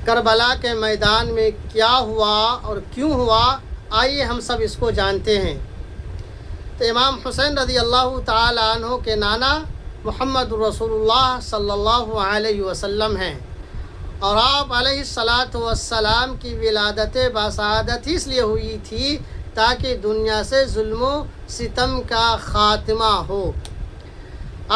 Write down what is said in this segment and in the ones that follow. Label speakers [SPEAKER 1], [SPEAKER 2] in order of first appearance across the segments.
[SPEAKER 1] کربلا کے میدان میں کیا ہوا اور کیوں ہوا، آئیے ہم سب اس کو جانتے ہیں۔ تو امام حسین رضی اللہ تعالی عنہ کے نانا محمد رسول اللہ صلی اللہ علیہ وسلم ہیں، اور آپ علیہ الصلاۃ والسلام کی ولادت باسعادت اس لیے ہوئی تھی تاکہ دنیا سے ظلم و ستم کا خاتمہ ہو۔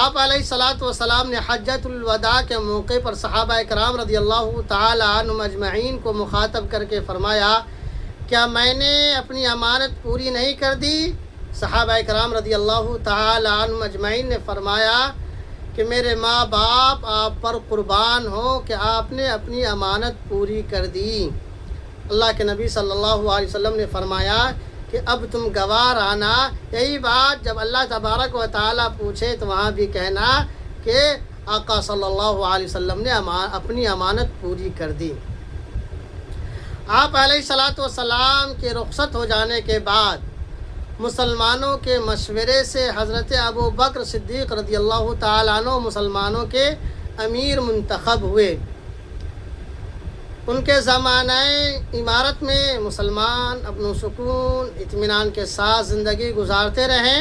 [SPEAKER 1] آپ علیہ الصلاۃ والسلام نے حجۃ الوداع کے موقع پر صحابہ کرام رضی اللہ تعالی عنہم اجمعین کو مخاطب کر کے فرمایا، کیا میں نے اپنی امانت پوری نہیں کر دی؟ صحابہ کرام رضی اللہ تعالی عنہم اجمعین نے فرمایا کہ میرے ماں باپ آپ پر قربان ہوں کہ آپ نے اپنی امانت پوری کر دی۔ اللہ کے نبی صلی اللہ علیہ وسلم نے فرمایا کہ اب تم گوار آنا، یہی بات جب اللہ تبارک و تعالیٰ پوچھے تو وہاں بھی کہنا کہ آقا صلی اللہ علیہ وسلم نے اپنی امانت پوری کر دی۔ آپ علیہ الصلاۃ والسلام کے رخصت ہو جانے کے بعد مسلمانوں کے مشورے سے حضرت ابو بکر صدیق رضی اللہ تعالیٰ عنہ مسلمانوں کے امیر منتخب ہوئے۔ ان کے زمانہ امارت میں مسلمان امن و سکون اطمینان کے ساتھ زندگی گزارتے رہے۔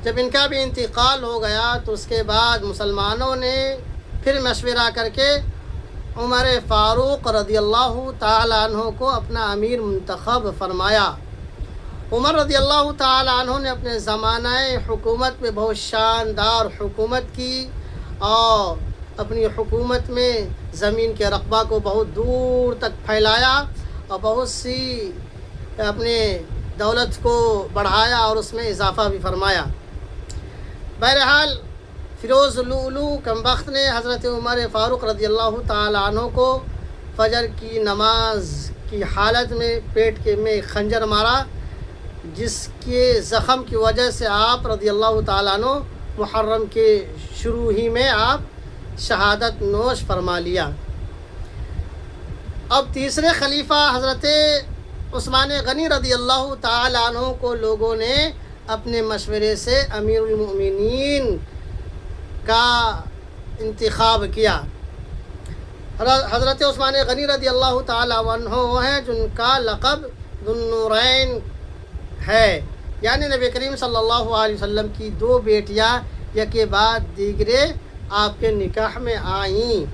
[SPEAKER 1] جب ان کا بھی انتقال ہو گیا تو اس کے بعد مسلمانوں نے پھر مشورہ کر کے عمر فاروق رضی اللہ تعالیٰ عنہ کو اپنا امیر منتخب فرمایا۔ عمر رضی اللہ تعالیٰ عنہ نے اپنے زمانہ حکومت میں بہت شاندار حکومت کی، اور اپنی حکومت میں زمین کے رقبہ کو بہت دور تک پھیلایا اور بہت سی اپنے دولت کو بڑھایا اور اس میں اضافہ بھی فرمایا۔ بہرحال فیروز لؤلؤ کمبخت نے حضرت عمر فاروق رضی اللہ تعالیٰ عنہ کو فجر کی نماز کی حالت میں پیٹ میں خنجر مارا، جس کے زخم کی وجہ سے آپ رضی اللہ تعالیٰ عنہ محرم کے شروع ہی میں آپ شہادت نوش فرما لیا۔ اب تیسرے خلیفہ حضرت عثمان غنی رضی اللہ تعالیٰ عنہ کو لوگوں نے اپنے مشورے سے امیر المؤمنین کا انتخاب کیا۔ حضرت عثمان غنی رضی اللہ تعالیٰ عنہ وہ ہیں جن کا لقب ذو النورین ہے، یعنی نبی کریم صلی اللہ علیہ وسلم کی دو بیٹیاں یک کے بعد دیگرے آپ کے نکاح میں آئیں۔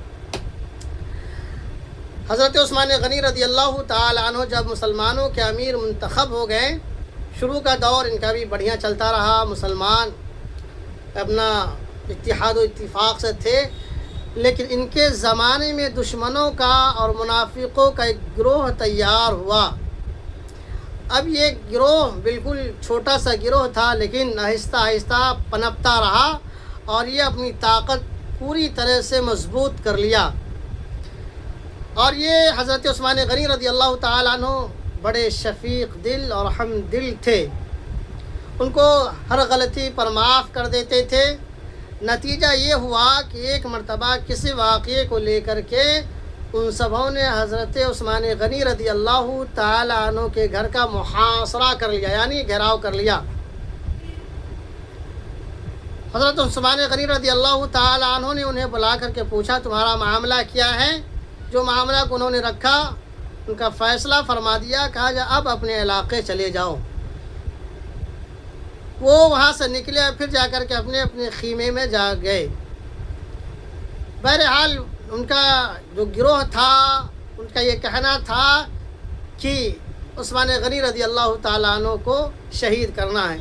[SPEAKER 1] حضرت عثمان غنی رضی اللہ تعالی عنہ جب مسلمانوں کے امیر منتخب ہو گئے، شروع کا دور ان کا بھی بڑھیا چلتا رہا، مسلمان اپنا اتحاد و اتفاق سے تھے، لیکن ان کے زمانے میں دشمنوں کا اور منافقوں کا ایک گروہ تیار ہوا۔ اب یہ گروہ بالکل چھوٹا سا گروہ تھا، لیکن آہستہ آہستہ پنپتا رہا اور یہ اپنی طاقت پوری طرح سے مضبوط کر لیا۔ اور یہ حضرت عثمان غنی رضی اللہ تعالیٰ عنہ بڑے شفیق دل اور رحم دل تھے، ان کو ہر غلطی پر معاف کر دیتے تھے۔ نتیجہ یہ ہوا کہ ایک مرتبہ کسی واقعے کو لے کر کے ان سبھوں نے حضرت عثمان غنی رضی اللہ تعالیٰ عنہ کے گھر کا محاصرہ کر لیا، یعنی گھیراؤ کر لیا۔ حضرت عثمان غنی رضی اللہ تعالیٰ عنہ نے انہیں بلا کر کے پوچھا تمہارا معاملہ کیا ہے؟ جو معاملہ کو انہوں نے رکھا ان کا فیصلہ فرما دیا، کہا جا اب اپنے علاقے چلے جاؤ۔ وہ وہاں سے نکلے، پھر جا کر کے اپنے خیمے میں جا گئے۔ بہرحال ان کا جو گروہ تھا ان کا یہ کہنا تھا کہ عثمان غنی رضی اللہ تعالیٰ عنہ کو شہید کرنا ہے۔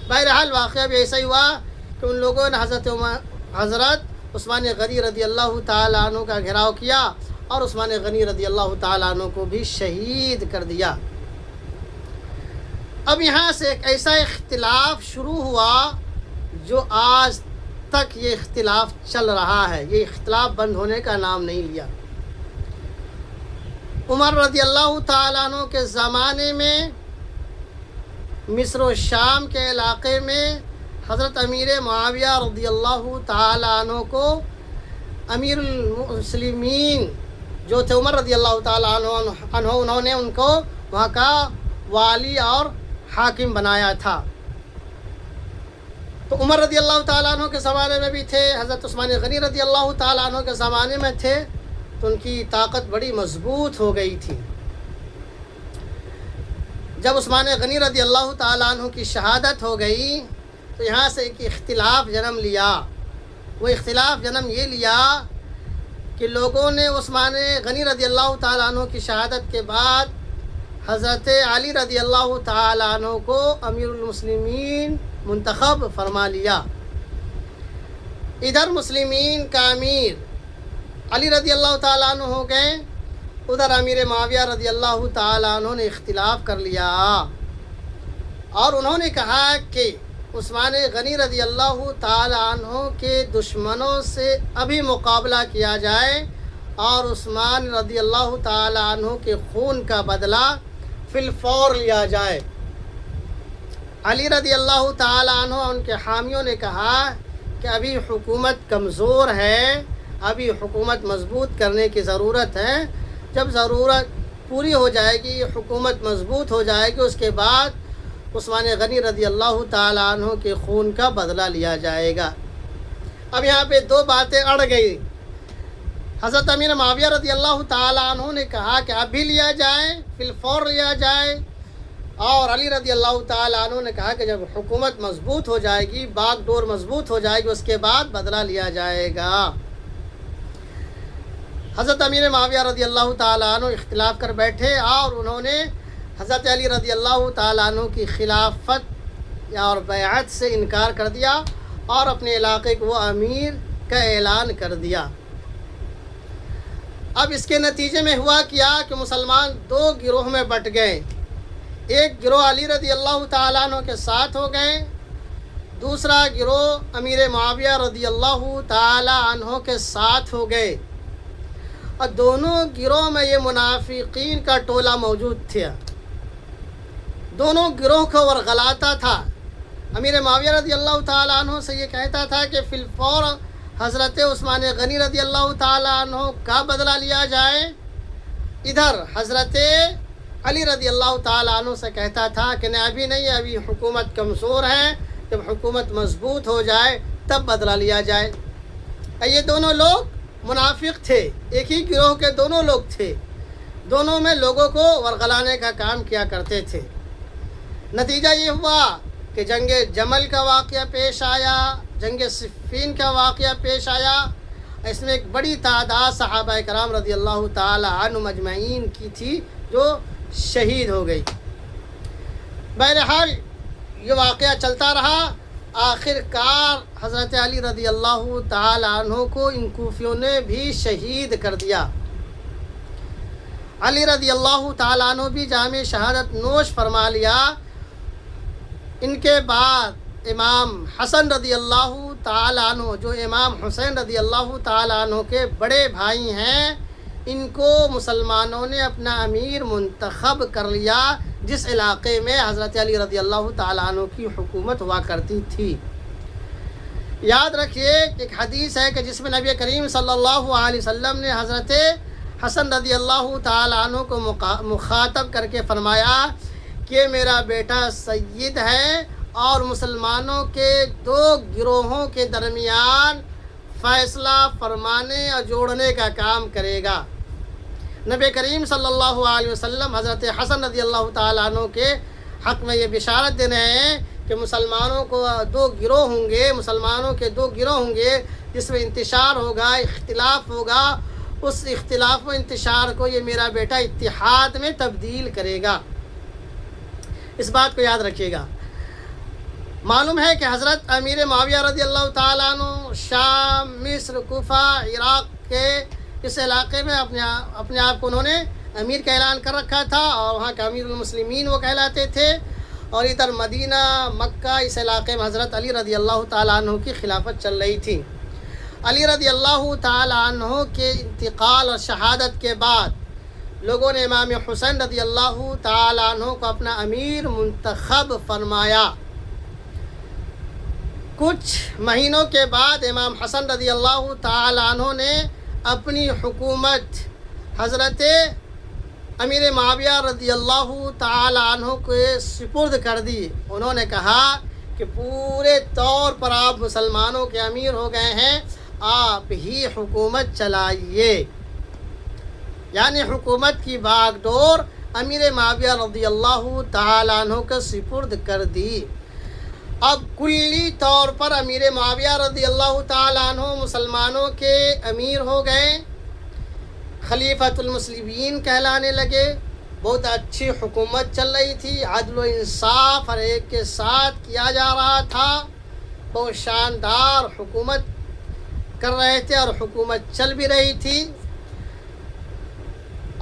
[SPEAKER 1] بہرحال واقعہ بھی ایسا ہی ہوا کہ ان لوگوں نے حضرت عثمان غنی رضی اللہ تعالیٰ عنہ کا گھیراؤ کیا اور عثمان غنی رضی اللہ تعالیٰ عنہ کو بھی شہید کر دیا۔ اب یہاں سے ایک ایسا اختلاف شروع ہوا جو آج تک یہ اختلاف چل رہا ہے، یہ اختلاف بند ہونے کا نام نہیں لیا۔ عمر رضی اللہ تعالیٰ عنہ کے زمانے میں مصر و شام کے علاقے میں حضرت امیر معاویہ رضی اللہ تعالیٰ عنہ کو امیر المسلمین جو تھے عمر رضی اللہ تعالیٰ عنہ انہوں نے ان کو وہاں کا والی اور حاکم بنایا تھا۔ تو عمر رضی اللہ تعالیٰ عنہ کے زمانے میں بھی تھے، حضرت عثمان غنی رضی اللہ تعالیٰ عنہ کے زمانے میں تھے، تو ان کی طاقت بڑی مضبوط ہو گئی تھی۔ جب عثمان غنی رضی اللہ تعالیٰ عنہ کی شہادت ہو گئی تو یہاں سے ایک اختلاف جنم لیا۔ وہ اختلاف جنم یہ لیا کہ لوگوں نے عثمان غنی رضی اللہ تعالیٰ عنہ کی شہادت کے بعد حضرت علی رضی اللہ تعالیٰ عنہ کو امیر المسلمین منتخب فرما لیا۔ ادھر مسلمین کا امیر علی رضی اللہ تعالیٰ عنہ ہو گئے، ادھر امیر معاویہ رضی اللہ تعالیٰ عنہ نے اختلاف کر لیا اور انہوں نے کہا کہ عثمان غنی رضی اللہ تعالیٰ عنہ کے دشمنوں سے ابھی مقابلہ کیا جائے اور عثمان رضی اللہ تعالیٰ عنہ کے خون کا بدلہ فی الفور لیا جائے۔ علی رضی اللہ تعالیٰ عنہ ان کے حامیوں نے کہا کہ ابھی حکومت کمزور ہے، ابھی حکومت مضبوط کرنے کی ضرورت ہے۔ جب ضرورت پوری ہو جائے گی، حکومت مضبوط ہو جائے گی، اس کے بعد عثمان غنی رضی اللہ تعالیٰ عنہ کے خون کا بدلہ لیا جائے گا۔ اب یہاں پہ دو باتیں اڑ گئی۔ حضرت امیر معاویہ رضی اللہ تعالیٰ عنہ نے کہا کہ اب بھی لیا جائے، فی الفور لیا جائے، اور علی رضی اللہ تعالیٰ عنہ نے کہا کہ جب حکومت مضبوط ہو جائے گی، باغ ڈور مضبوط ہو جائے گی، اس کے بعد بدلہ لیا جائے گا۔ حضرت امیر معاویہ رضی اللہ تعالیٰ عنہ اختلاف کر بیٹھے اور انہوں نے حضرت علی رضی اللہ تعالیٰ عنہ کی خلافت اور بیعت سے انکار کر دیا اور اپنے علاقے کو وہ امیر کا اعلان کر دیا۔ اب اس کے نتیجے میں ہوا کیا کہ مسلمان دو گروہ میں بٹ گئے۔ ایک گروہ علی رضی اللہ تعالیٰ عنہ کے ساتھ ہو گئے، دوسرا گروہ امیر معاویہ رضی اللہ تعالیٰ عنہ کے ساتھ ہو گئے، اور دونوں گروہ میں یہ منافقین کا ٹولہ موجود تھا۔ دونوں گروہ کو ورغلاتا تھا۔ امیر معاویہ رضی اللہ تعالیٰ عنہ سے یہ کہتا تھا کہ فی الفور حضرت عثمان غنی رضی اللہ تعالیٰ عنہ کا بدلہ لیا جائے، ادھر حضرت علی رضی اللہ تعالیٰ عنہ سے کہتا تھا کہ ابھی نہیں، ابھی حکومت کمزور ہے، جب حکومت مضبوط ہو جائے تب بدلہ لیا جائے۔ یہ دونوں لوگ منافق تھے، ایک ہی گروہ کے دونوں لوگ تھے، دونوں میں لوگوں کو ورغلانے کا کام کیا کرتے تھے۔ نتیجہ یہ ہوا کہ جنگ جمل کا واقعہ پیش آیا، جنگ صفین کا واقعہ پیش آیا۔ اس میں ایک بڑی تعداد صحابہ کرام رضی اللہ تعالی عنہم اجمعین کی تھی جو شہید ہو گئی۔ بہرحال یہ واقعہ چلتا رہا، آخر کار حضرت علی رضی اللہ تعالی عنہ کو ان کوفیوں نے بھی شہید کر دیا۔ علی رضی اللہ تعالی عنہ بھی جام شہادت نوش فرما لیا۔ ان کے بعد امام حسن رضی اللہ تعالی عنہ، جو امام حسین رضی اللہ تعالی عنہ کے بڑے بھائی ہیں، ان کو مسلمانوں نے اپنا امیر منتخب کر لیا، جس علاقے میں حضرت علی رضی اللہ تعالی عنہ کی حکومت ہوا کرتی تھی۔ یاد رکھیے کہ ایک حدیث ہے کہ جس میں نبی کریم صلی اللہ علیہ وسلم نے حضرت حسن رضی اللہ تعالی عنہ کو مخاطب کر کے فرمایا کہ میرا بیٹا سید ہے اور مسلمانوں کے دو گروہوں کے درمیان فیصلہ فرمانے اور جوڑنے کا کام کرے گا۔ نبی کریم صلی اللہ علیہ وسلم حضرت حسن رضی اللہ تعالیٰ عنہ کے حق میں یہ بشارت دے رہے ہیں کہ مسلمانوں کو دو گروہ ہوں گے، مسلمانوں کے دو گروہ ہوں گے جس میں انتشار ہوگا، اختلاف ہوگا، اس اختلاف و انتشار کو یہ میرا بیٹا اتحاد میں تبدیل کرے گا۔ اس بات کو یاد رکھیے گا۔ معلوم ہے کہ حضرت امیر معاویہ رضی اللہ تعالیٰ عنہ شام، مصر، کوفہ، عراق کے اس علاقے میں اپنے آپ کو انہوں نے امیر کا اعلان کر رکھا تھا اور وہاں کا امیر المسلمین وہ کہلاتے تھے، اور ادھر مدینہ، مکہ، اس علاقے میں حضرت علی رضی اللہ تعالیٰ عنہ کی خلافت چل رہی تھی۔ علی رضی اللہ تعالیٰ عنہ کے انتقال اور شہادت کے بعد لوگوں نے امام حسین رضی اللہ تعالیٰ عنہ کو اپنا امیر منتخب فرمایا۔ کچھ مہینوں کے بعد امام حسن رضی اللہ تعالیٰ عنہ نے اپنی حکومت حضرت امیر معاویہ رضی اللہ تعالیٰ عنہ کو سپرد کر دی۔ انہوں نے کہا کہ پورے طور پر آپ مسلمانوں کے امیر ہو گئے ہیں، آپ ہی حکومت چلائیے۔ یعنی حکومت کی باغ ڈور امیر معاویہ رضی اللہ تعالیٰ عنہ کو سپرد کر دی۔ اب کلی طور پر امیر معاویہ رضی اللہ تعالیٰ عنہ مسلمانوں کے امیر ہو گئے، خلیفۃ المسلمین کہلانے لگے۔ بہت اچھی حکومت چل رہی تھی، عدل و انصاف ہر ایک کے ساتھ کیا جا رہا تھا، بہت شاندار حکومت کر رہے تھے اور حکومت چل بھی رہی تھی۔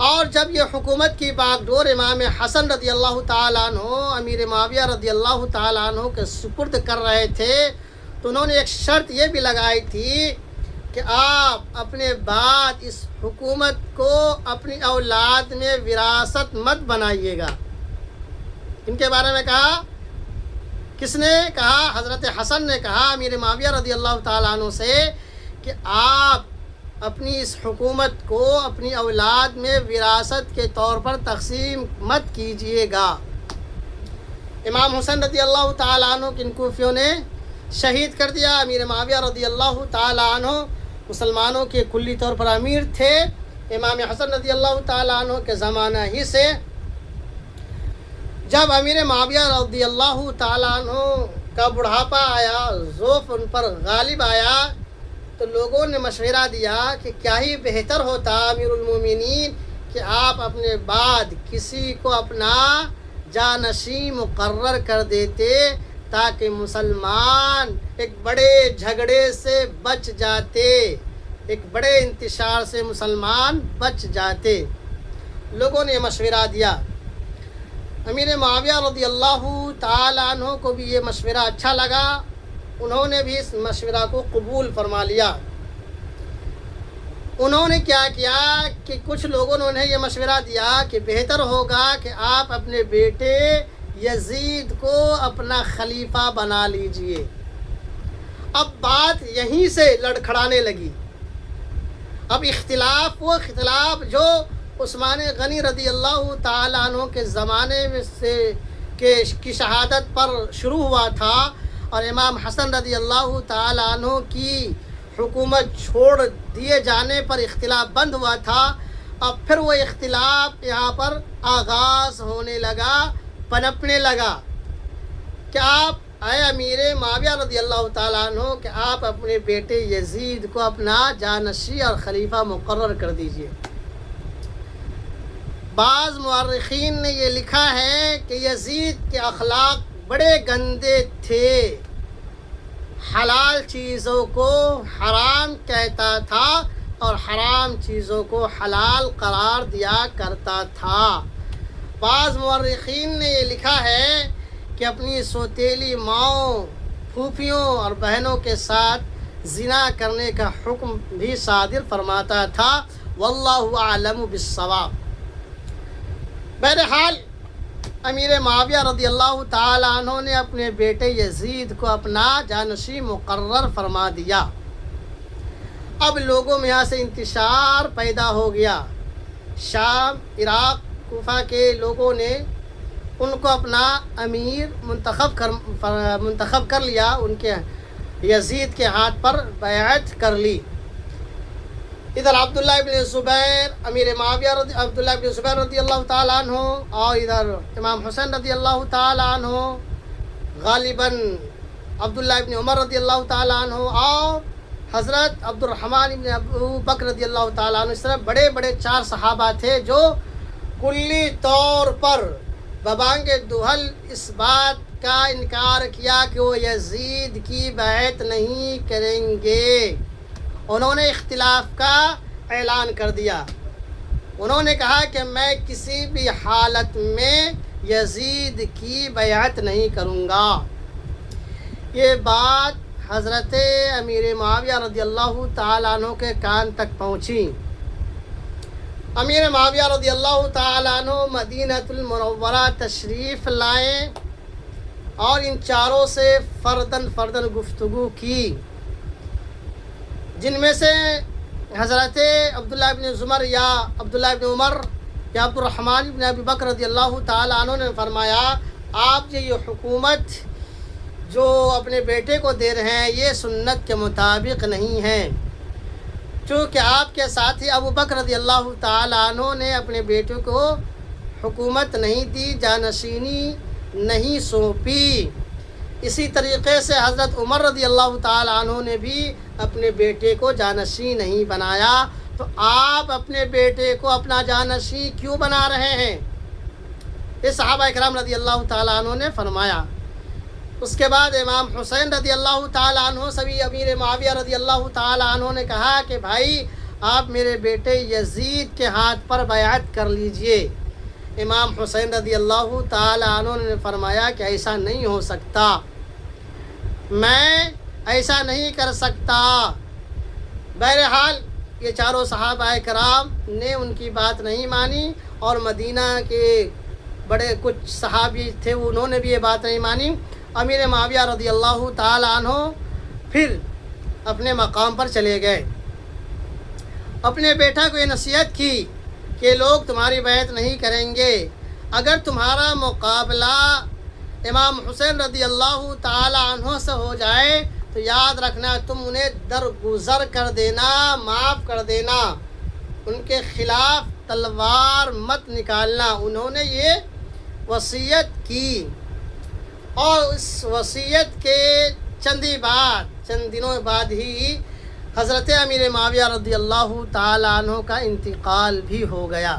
[SPEAKER 1] اور جب یہ حکومت کی باغ ڈور امام حسن رضی اللہ تعالیٰ عنہ امیر معاویہ رضی اللہ تعالیٰ عنہ کے سپرد کر رہے تھے تو انہوں نے ایک شرط یہ بھی لگائی تھی کہ آپ اپنے بعد اس حکومت کو اپنی اولاد میں وراثت مت بنائیے گا۔ ان کے بارے میں کہا، کس نے کہا؟ حضرت حسن نے کہا امیر معاویہ رضی اللہ تعالیٰ عنہ سے کہ آپ اپنی اس حکومت کو اپنی اولاد میں وراثت کے طور پر تقسیم مت کیجیے گا۔ امام حسن رضی اللہ تعالیٰ عنہ کن کوفیوں نے شہید کر دیا۔ امیر معاویہ رضی اللہ تعالیٰ عنہ مسلمانوں کے کلی طور پر امیر تھے۔ امام حسن رضی اللہ تعالیٰ عنہ کے زمانہ ہی سے جب امیر معاویہ رضی اللہ تعالیٰ عنہ کا بڑھاپا آیا، ضعف ان پر غالب آیا، تو لوگوں نے مشورہ دیا کہ کیا ہی بہتر ہوتا امیر المومنین کہ آپ اپنے بعد کسی کو اپنا جانشین مقرر کر دیتے تاکہ مسلمان ایک بڑے جھگڑے سے بچ جاتے، ایک بڑے انتشار سے مسلمان بچ جاتے۔ لوگوں نے مشورہ دیا۔ امیر معاویہ رضی اللہ تعالیٰ عنہ کو بھی یہ مشورہ اچھا لگا، انہوں نے بھی اس مشورہ کو قبول فرما لیا۔ انہوں نے کیا کیا کہ کچھ لوگوں نے انہیں یہ مشورہ دیا کہ بہتر ہوگا کہ آپ اپنے بیٹے یزید کو اپنا خلیفہ بنا لیجئے۔ اب بات یہیں سے لڑکھڑانے لگی۔ اب وہ اختلاف جو عثمان غنی رضی اللہ تعالیٰ عنہ کے زمانے میں سے کی شہادت پر شروع ہوا تھا اور امام حسن رضی اللہ تعالیٰ عنہ کی حکومت چھوڑ دیے جانے پر اختلاف بند ہوا تھا، اب پھر وہ اختلاف یہاں پر آغاز ہونے لگا، پنپنے لگا کہ آپ اے امیر معاویہ رضی اللہ تعالیٰ عنہ کہ آپ اپنے بیٹے یزید کو اپنا جانشین اور خلیفہ مقرر کر دیجئے۔ بعض مورخین نے یہ لکھا ہے کہ یزید کے اخلاق بڑے گندے تھے، حلال چیزوں کو حرام کہتا تھا اور حرام چیزوں کو حلال قرار دیا کرتا تھا۔ بعض مورخین نے یہ لکھا ہے کہ اپنی سوتیلی ماؤں، پھوپھیوں اور بہنوں کے ساتھ زنا کرنے کا حکم بھی صادر فرماتا تھا۔ واللہ اعلم بالصواب۔ بہرحال امیر معاویہ رضی اللہ تعالیٰ عنہ نے اپنے بیٹے یزید کو اپنا جانشین مقرر فرما دیا۔ اب لوگوں میں یہاں سے انتشار پیدا ہو گیا۔ شام، عراق، کوفہ کے لوگوں نے ان کو اپنا امیر منتخب کر لیا، ان کے یزید کے ہاتھ پر بیعت کر لی۔ ادھر عبداللہ ابن زبیر عبداللہ ابن زبیر رضی اللہ تعالیٰ عنہ اور ادھر امام حسین رضی اللہ تعالیٰ عنہ، غالباً عبداللہ ابن عمر رضی اللہ تعالیٰ عنہ اور حضرت عبد الرحمن ابن ابو بکر رضی اللہ تعالیٰ عنہ، اس طرح بڑے بڑے 4 صحابہ تھے جو کلی طور پر ببانگ دہل اس بات کا انکار کیا کہ وہ یزید کی بیعت نہیں کریں گے۔ انہوں نے اختلاف کا اعلان کر دیا۔ انہوں نے کہا کہ میں کسی بھی حالت میں یزید کی بیعت نہیں کروں گا۔ یہ بات حضرت امیر معاویہ رضی اللہ تعالیٰ عنہ کے کان تک پہنچی۔ امیر معاویہ رضی اللہ تعالیٰ عنہ مدینۃ المنورہ تشریف لائے اور ان 4 سے فرداً گفتگو کی، جن میں سے حضرت عبداللہ ابن زمر یا عبداللہ ابن عمر یا عبد الرحمن ابن ابی بکر رضی اللہ تعالیٰ عنہ نے فرمایا، آپ یہ حکومت جو اپنے بیٹے کو دے رہے ہیں یہ سنت کے مطابق نہیں ہے۔ چونکہ آپ کے ساتھی ابو بکر رضی اللہ تعالیٰ عنہ نے اپنے بیٹے کو حکومت نہیں دی، جانشینی نہیں سونپی، اسی طریقے سے حضرت عمر رضی اللہ تعالیٰ عنہ نے بھی اپنے بیٹے کو جانشین نہیں بنایا، تو آپ اپنے بیٹے کو اپنا جانشین کیوں بنا رہے ہیں؟ یہ صحابہ اکرام رضی اللہ تعالیٰ عنہ نے فرمایا۔ اس کے بعد امام حسین رضی اللہ تعالیٰ عنہ سبھی امیر معاویہ رضی اللہ تعالیٰ عنہ نے کہا کہ بھائی آپ میرے بیٹے یزید کے ہاتھ پر بیعت کر لیجئے۔ امام حسین رضی اللہ تعالیٰ عنہ نے فرمایا کہ ایسا نہیں ہو سکتا، میں ایسا نہیں کر سکتا۔ بہرحال یہ چاروں صحابہ کرام نے ان کی بات نہیں مانی، اور مدینہ کے بڑے کچھ صحابی تھے انہوں نے بھی یہ بات نہیں مانی۔ امیر معاویہ رضی اللہ تعالیٰ عنہ پھر اپنے مقام پر چلے گئے، اپنے بیٹا کو یہ نصیحت کی کہ لوگ تمہاری بیعت نہیں کریں گے، اگر تمہارا مقابلہ امام حسین رضی اللہ تعالیٰ عنہ سے ہو جائے تو یاد رکھنا تم انہیں درگزر کر دینا، معاف کر دینا، ان کے خلاف تلوار مت نکالنا۔ انہوں نے یہ وصیت کی، اور اس وصیت کے چند دنوں بعد ہی حضرت امیر معاویہ رضی اللہ تعالیٰ عنہ کا انتقال بھی ہو گیا۔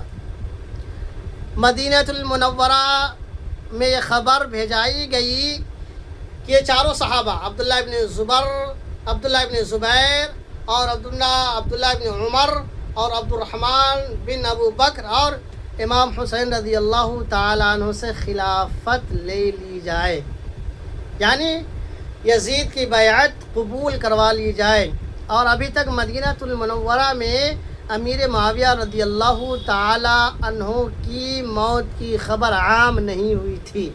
[SPEAKER 1] مدینہ المنورہ میں یہ خبر بھیجائی گئی کہ یہ چاروں صحابہ عبداللہ ابن زبیر اور عبداللہ ابن عمر اور عبد الرحمن بن ابو بکر اور امام حسین رضی اللہ تعالیٰ عنہ سے خلافت لے لی جائے، یعنی یزید کی بیعت قبول کروا لی جائے۔ اور ابھی تک مدینہ المنورہ میں امیر معاویہ رضی اللہ تعالیٰ عنہ کی موت کی خبر عام نہیں ہوئی تھی۔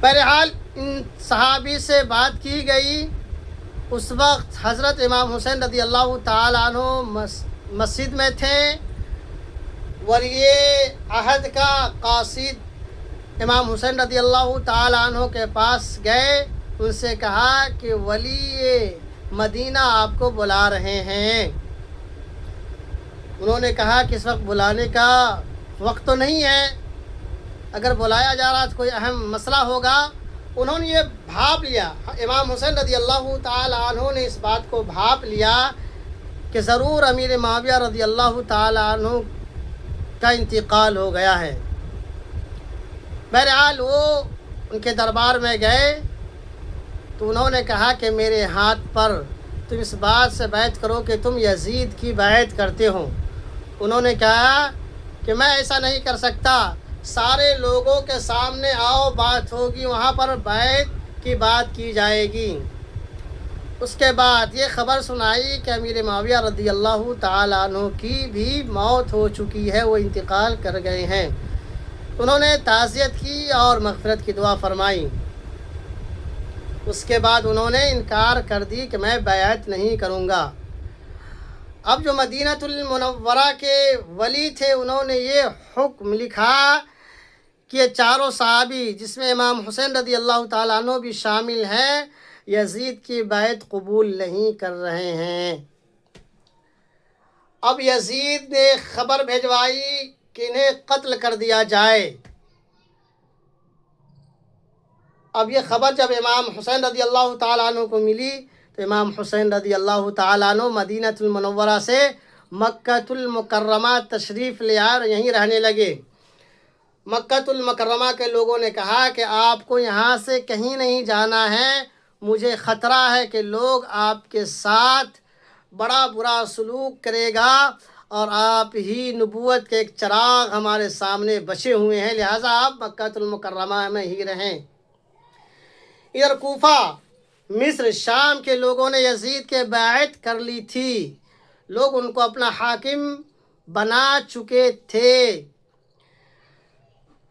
[SPEAKER 1] بہرحال ان صحابی سے بات کی گئی، اس وقت حضرت امام حسین رضی اللہ تعالیٰ عنہ مسجد میں تھے۔ ولی عہد کا قاصد امام حسین رضی اللہ تعالیٰ عنہ کے پاس گئے، ان سے کہا کہ ولی مدینہ آپ کو بلا رہے ہیں۔ انہوں نے کہا کہ اس وقت بلانے کا وقت تو نہیں ہے، اگر بلایا جا رہا تو کوئی اہم مسئلہ ہوگا۔ انہوں نے یہ بھاپ لیا، امام حسین رضی اللہ تعالیٰ عنہ نے اس بات کو بھاپ لیا کہ ضرور امیر معاویہ رضی اللہ تعالیٰ عنہ کا انتقال ہو گیا ہے۔ بہرحال وہ ان کے دربار میں گئے تو انہوں نے کہا کہ میرے ہاتھ پر تم اس بات سے بیعت کرو کہ تم یزید کی بیعت کرتے ہو۔ انہوں نے کہا کہ میں ایسا نہیں کر سکتا، سارے لوگوں کے سامنے آؤ، بات ہوگی، وہاں پر بیعت کی بات کی جائے گی۔ اس کے بعد یہ خبر سنائی کہ امیر معاویہ رضی اللہ تعالیٰ عنہ کی بھی موت ہو چکی ہے، وہ انتقال کر گئے ہیں۔ انہوں نے تعزیت کی اور مغفرت کی دعا فرمائی۔ اس کے بعد انہوں نے انکار کر دی کہ میں بیعت نہیں کروں گا۔ اب جو مدینہ المنورہ کے ولی تھے انہوں نے یہ حکم لکھا کہ یہ چاروں صحابی جس میں امام حسین رضی اللہ تعالیٰ عنہ بھی شامل ہیں یزید کی بیعت قبول نہیں کر رہے ہیں۔ اب یزید نے خبر بھیجوائی کہ انہیں قتل کر دیا جائے۔ اب یہ خبر جب امام حسین رضی اللہ تعالیٰ عنہ کو ملی تو امام حسین رضی اللہ تعالیٰ عنہ مدینہ المنورہ سے مکہ المکرمہ تشریف لے آئے اور یہیں رہنے لگے۔ مکہ المکرمہ کے لوگوں نے کہا کہ آپ کو یہاں سے کہیں نہیں جانا ہے، مجھے خطرہ ہے کہ لوگ آپ کے ساتھ بڑا برا سلوک کرے گا، اور آپ ہی نبوت کے ایک چراغ ہمارے سامنے بچے ہوئے ہیں، لہٰذا آپ مکہ المکرمہ میں ہی رہیں۔ ادھر کوفہ، مصر، شام کے لوگوں نے یزید کے بیعت کر لی تھی، لوگ ان کو اپنا حاکم بنا چکے تھے،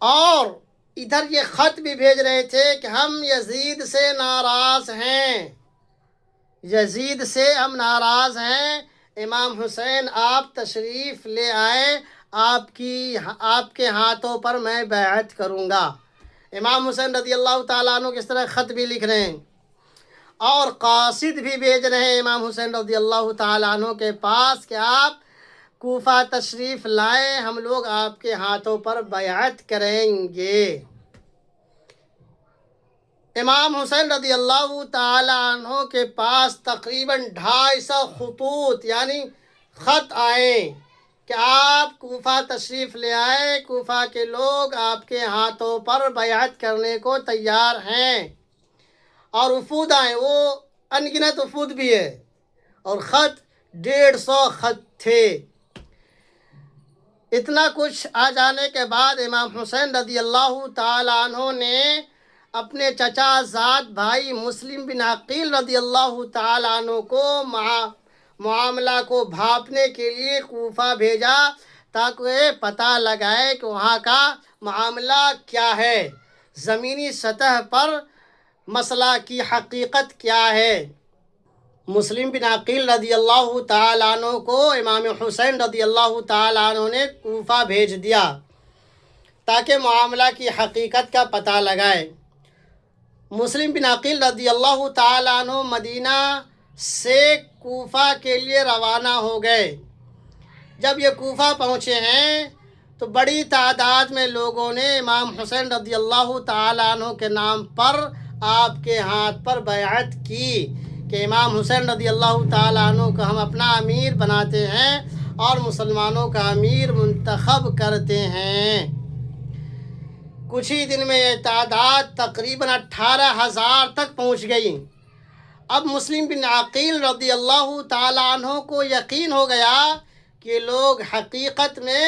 [SPEAKER 1] اور ادھر یہ خط بھی بھیج رہے تھے کہ ہم یزید سے ناراض ہیں، یزید سے ہم ناراض ہیں، امام حسین آپ تشریف لے آئے، آپ کے ہاتھوں پر میں بیعت کروں گا۔ امام حسین رضی اللہ تعالیٰ عنہ کس طرح خط بھی لکھ رہے ہیں، اور قاصد بھی بھیج رہے ہیں امام حسین رضی اللہ تعالیٰ عنہ کے پاس کہ آپ کوفہ تشریف لائیں، ہم لوگ آپ کے ہاتھوں پر بیعت کریں گے۔ امام حسین رضی اللہ تعالیٰ عنہ کے پاس تقریباً 250 خطوط یعنی خط آئے کہ آپ کوفہ تشریف لے آئے، کوفہ کے لوگ آپ کے ہاتھوں پر بیعت کرنے کو تیار ہیں، اور وفود آئے، وہ ان گنت وفود بھی ہے، اور خط 150 خط تھے۔ اتنا کچھ آ جانے کے بعد امام حسین رضی اللہ تعالیٰ عنہ نے اپنے چچا زاد بھائی مسلم بن عقیل رضی اللہ تعالیٰ عنہ کو معاملہ کو بھاپنے کے لیے کوفہ بھیجا تاکہ پتہ لگائے کہ وہاں کا معاملہ کیا ہے، زمینی سطح پر مسئلہ کی حقیقت کیا ہے۔ مسلم بن عقیل رضی اللہ تعالیٰ عنہ کو امام حسین رضی اللہ تعالیٰ عنہ نے کوفہ بھیج دیا تاکہ معاملہ کی حقیقت کا پتہ لگائے۔ مسلم بن عقیل رضی اللہ تعالیٰ عنہ مدینہ سے کوفہ کے لیے روانہ ہو گئے۔ جب یہ کوفہ پہنچے ہیں تو بڑی تعداد میں لوگوں نے امام حسین رضی اللہ تعالیٰ عنہ کے نام پر آپ کے ہاتھ پر بیعت کی کہ امام حسین رضی اللہ تعالیٰ عنہ کو ہم اپنا امیر بناتے ہیں اور مسلمانوں کا امیر منتخب کرتے ہیں۔ کچھ ہی دن میں یہ تعداد تقریباً 18,000 تک پہنچ گئی۔ اب مسلم بن عقیل رضی اللہ تعالیٰ عنہ کو یقین ہو گیا کہ لوگ حقیقت میں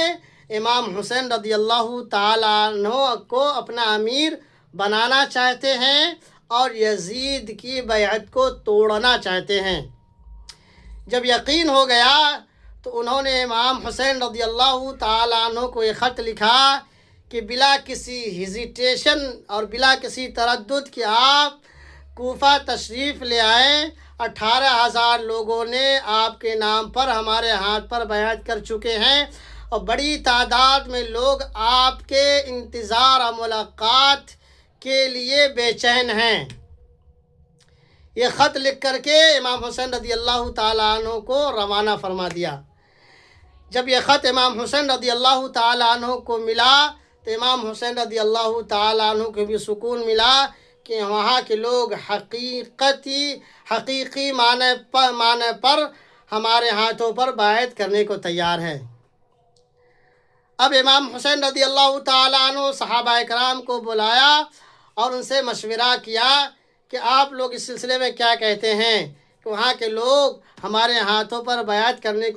[SPEAKER 1] امام حسین رضی اللہ تعالیٰ عنہ کو اپنا امیر بنانا چاہتے ہیں اور یزید کی بیعت کو توڑنا چاہتے ہیں۔ جب یقین ہو گیا تو انہوں نے امام حسین رضی اللہ تعالیٰ عنہ کو یہ خط لکھا کہ بلا کسی ہیزیٹیشن اور بلا کسی تردد کہ آپ کوفہ تشریف لے آئیں، 18,000 لوگوں نے آپ کے نام پر ہمارے ہاتھ پر بیعت کر چکے ہیں، اور بڑی تعداد میں لوگ آپ کے انتظار اور ملاقات کے لیے بے چین ہیں۔ یہ خط لکھ کر کے امام حسین رضی اللہ تعالیٰ عنہ کو روانہ فرما دیا۔ جب یہ خط امام حسین رضی اللہ تعالیٰ عنہ کو ملا تو امام حسین رضی اللہ تعالیٰ عنہ کو بھی سکون ملا کہ وہاں کے لوگ حقیقی معنی پر ہمارے ہاتھوں پر بیعت کرنے کو تیار ہے۔ اب امام حسین رضی اللہ تعالیٰ عنہ صحابہ کرام کو بلایا اور ان سے مشورہ کیا کہ آپ لوگ اس سلسلے میں کیا کہتے ہیں کہ وہاں کے لوگ ہمارے ہاتھوں پر بیعت کرنے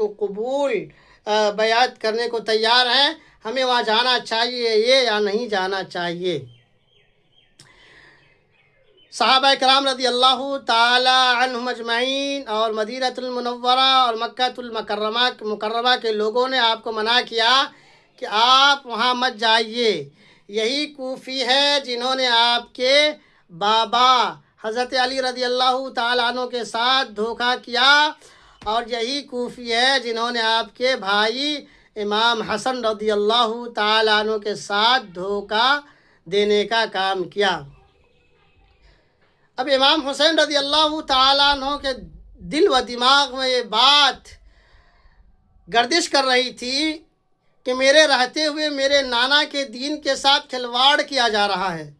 [SPEAKER 1] کو تیار ہیں، ہمیں وہاں جانا چاہیے یا نہیں جانا چاہیے۔ صحابہ کرام رضی اللہ تعالی عنہم اجمعین اور مدینہ المنورہ اور مکہ المکرمہ کے لوگوں نے آپ کو منع کیا کہ آپ وہاں مت جائیے۔ یہی کوفی ہے جنہوں نے آپ کے بابا حضرت علی رضی اللہ تعالیٰ عنہ کے ساتھ دھوکہ کیا، اور یہی کوفی ہے جنہوں نے آپ کے بھائی امام حسن رضی اللہ تعالیٰ عنہ کے ساتھ دھوکہ دینے کا کام کیا۔ اب امام حسین رضی اللہ تعالیٰ عنہ کے دل و دماغ میں یہ بات گردش کر رہی تھی کہ میرے رہتے ہوئے میرے نانا کے دین کے ساتھ کھلواڑ کیا جا رہا ہے،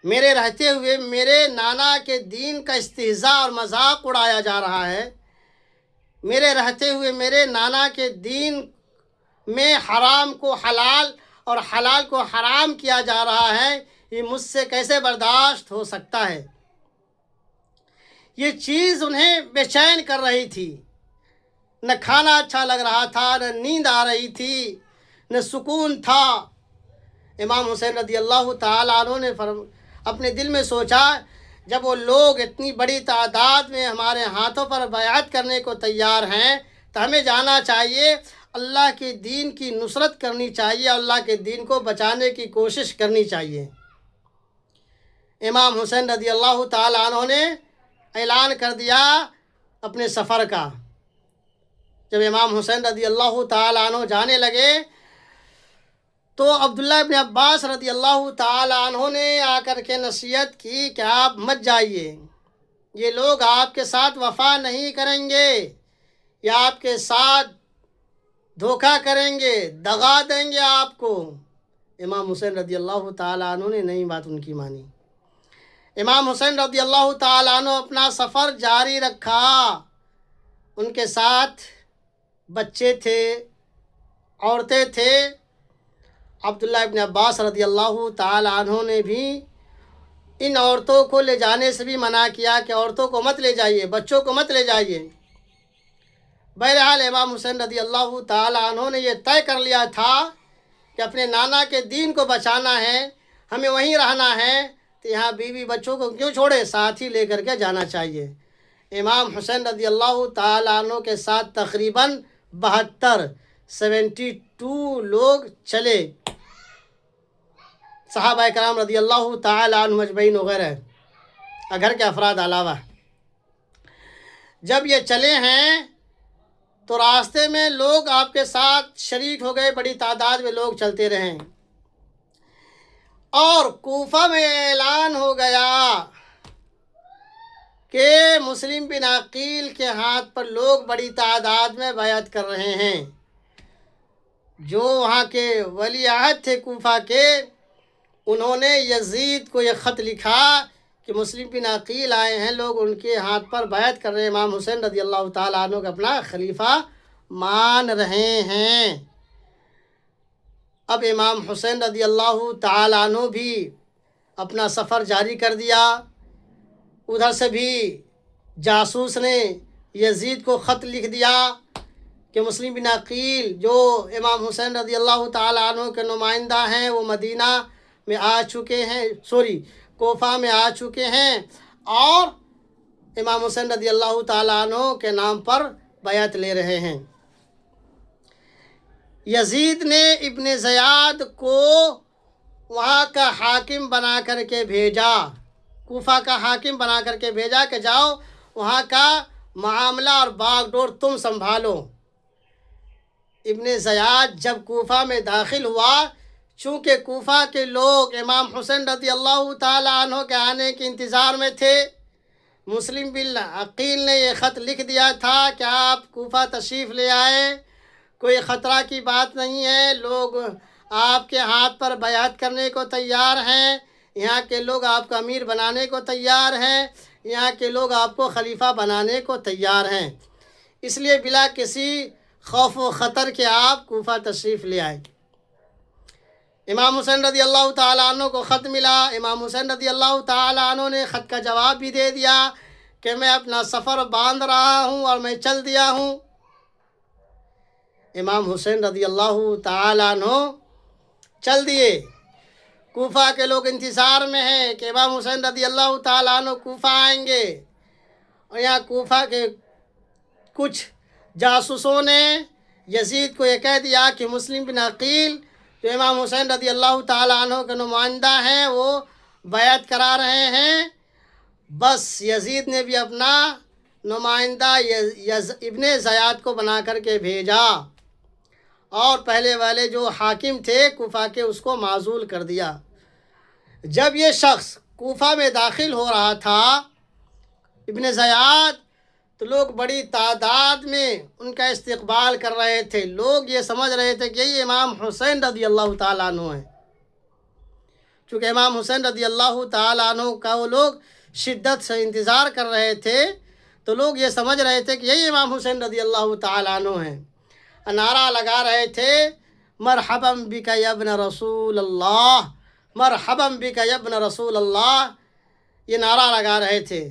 [SPEAKER 1] میرے رہتے ہوئے میرے نانا کے دین کا استہزاء اور مذاق اڑایا جا رہا ہے، میرے رہتے ہوئے میرے نانا کے دین میں حرام کو حلال اور حلال کو حرام کیا جا رہا ہے، یہ مجھ سے کیسے برداشت ہو سکتا ہے۔ یہ چیز انہیں بے چین کر رہی تھی، نہ کھانا اچھا لگ رہا تھا، نہ نیند آ رہی تھی، نہ سکون تھا۔ امام حسین رضی اللہ تعالیٰ عنہ نے اپنے دل میں سوچا، جب وہ لوگ اتنی بڑی تعداد میں ہمارے ہاتھوں پر بیعت کرنے کو تیار ہیں تو ہمیں جانا چاہیے، اللہ کے دین کی نصرت کرنی چاہیے، اللہ کے دین کو بچانے کی کوشش کرنی چاہیے۔ امام حسین رضی اللہ تعالیٰ عنہ نے اعلان کر دیا اپنے سفر کا۔ جب امام حسین رضی اللہ تعالیٰ عنہ جانے لگے تو عبداللہ ابن عباس رضی اللہ تعالیٰ عنہ نے آ کر کے نصیحت کی کہ آپ مت جائیے، یہ لوگ آپ کے ساتھ وفا نہیں کریں گے، یا آپ کے ساتھ دھوکہ کریں گے، دغا دیں گے آپ کو۔ امام حسین رضی اللہ تعالیٰ عنہ نے نہیں بات ان کی مانی۔ امام حسین رضی اللہ تعالیٰ عنہ اپنا سفر جاری رکھا۔ ان کے ساتھ بچے تھے، عورتیں تھے۔ عبداللہ ابن عباس رضی اللہ تعالیٰ عنہ نے بھی ان عورتوں کو لے جانے سے بھی منع کیا کہ عورتوں کو مت لے جائیے، بچوں کو مت لے جائیے۔ بہرحال امام حسین رضی اللہ تعالیٰ عنہ نے یہ طے کر لیا تھا کہ اپنے نانا کے دین کو بچانا ہے، ہمیں وہیں رہنا ہے، تو یہاں بیوی بچوں کو کیوں چھوڑے، ساتھ ہی لے کر کے جانا چاہیے۔ امام حسین رضی اللہ تعالیٰ عنہ کے ساتھ تقریباً 72 لوگ چلے، صحابہ کرام رضی اللہ تعالیٰ عنہ اجمعین وغیرہ، گھر کے افراد علاوہ۔ جب یہ چلے ہیں تو راستے میں لوگ آپ کے ساتھ شریک ہو گئے، بڑی تعداد میں لوگ چلتے رہے، اور کوفہ میں اعلان ہو گیا کہ مسلم بن عقیل کے ہاتھ پر لوگ بڑی تعداد میں بیعت کر رہے ہیں۔ جو وہاں کے ولی عہد تھے کوفہ کے، انہوں نے یزید کو یہ خط لکھا کہ مسلم بن عقیل آئے ہیں، لوگ ان کے ہاتھ پر بیعت کر رہے ہیں، امام حسین رضی اللہ تعالیٰ عنہ کو اپنا خلیفہ مان رہے ہیں۔ اب امام حسین رضی اللہ تعالیٰ عنہ بھی اپنا سفر جاری کر دیا۔ ادھر سے بھی جاسوس نے یزید کو خط لکھ دیا کہ مسلم بن عقیل جو امام حسین رضی اللہ تعالیٰ عنہ کے نمائندہ ہیں، وہ مدینہ میں آ چکے ہیں، کوفہ میں آ چکے ہیں، اور امام حسین رضی اللہ تعالیٰ عنہ کے نام پر بیعت لے رہے ہیں۔ یزید نے ابن زیاد کو وہاں کا حاکم بنا کر کے بھیجا، کوفہ کا حاکم بنا کر کے بھیجا کہ جاؤ وہاں کا معاملہ اور باغ ڈور تم سنبھالو۔ ابن زیاد جب کوفہ میں داخل ہوا، چونکہ کوفہ کے لوگ امام حسین رضی اللہ تعالیٰ عنہ کے آنے کے انتظار میں تھے، مسلم بن عقیل نے یہ خط لکھ دیا تھا کہ آپ کوفہ تشریف لے آئے، کوئی خطرہ کی بات نہیں ہے، لوگ آپ کے ہاتھ پر بیعت کرنے کو تیار ہیں، یہاں کے لوگ آپ کو امیر بنانے کو تیار ہیں، یہاں کے لوگ آپ کو خلیفہ بنانے کو تیار ہیں، اس لیے بلا کسی خوف و خطر کے آپ کوفہ تشریف لے آئے۔ امام حسین رضی اللہ تعالیٰ عنہ کو خط ملا۔ امام حسین رضی اللہ تعالیٰ عنہ نے خط کا جواب بھی دے دیا کہ میں اپنا سفر باندھ رہا ہوں اور میں چل دیا ہوں۔ امام حسین رضی اللہ تعالیٰ عنہ چل دیے۔ کوفہ کے لوگ انتظار میں ہیں کہ امام حسین رضی اللہ تعالیٰ عنہ کوفہ آئیں گے، اور یہاں کوفہ کے کچھ جاسوسوں نے یزید کو یہ کہہ دیا کہ مسلم بن عقیل جو امام حسین رضی اللہ تعالیٰ عنہ کے نمائندہ ہیں وہ بیعت کرا رہے ہیں۔ بس یزید نے بھی اپنا نمائندہ ابن زیاد کو بنا کر کے بھیجا، اور پہلے والے جو حاکم تھے کوفہ کے اس کو معزول کر دیا۔ جب یہ شخص کوفہ میں داخل ہو رہا تھا ابن زیاد، تو لوگ بڑی تعداد میں ان کا استقبال کر رہے تھے، لوگ یہ سمجھ رہے تھے کہ یہ امام حسین رضی اللہ تعالیٰ عنہ ہیں۔ چونکہ امام حسین رضی اللہ تعالیٰ عنہ کا وہ لوگ شدت سے انتظار کر رہے تھے، تو لوگ یہ سمجھ رہے تھے کہ یہی امام حسین رضی اللہ تعالیٰ عنہ ہیں، نعرہ لگا رہے تھے مرحبا بک یا ابن رسول اللہ، مرحبا بک یا ابن رسول اللہ، یہ نعرہ لگا رہے تھے۔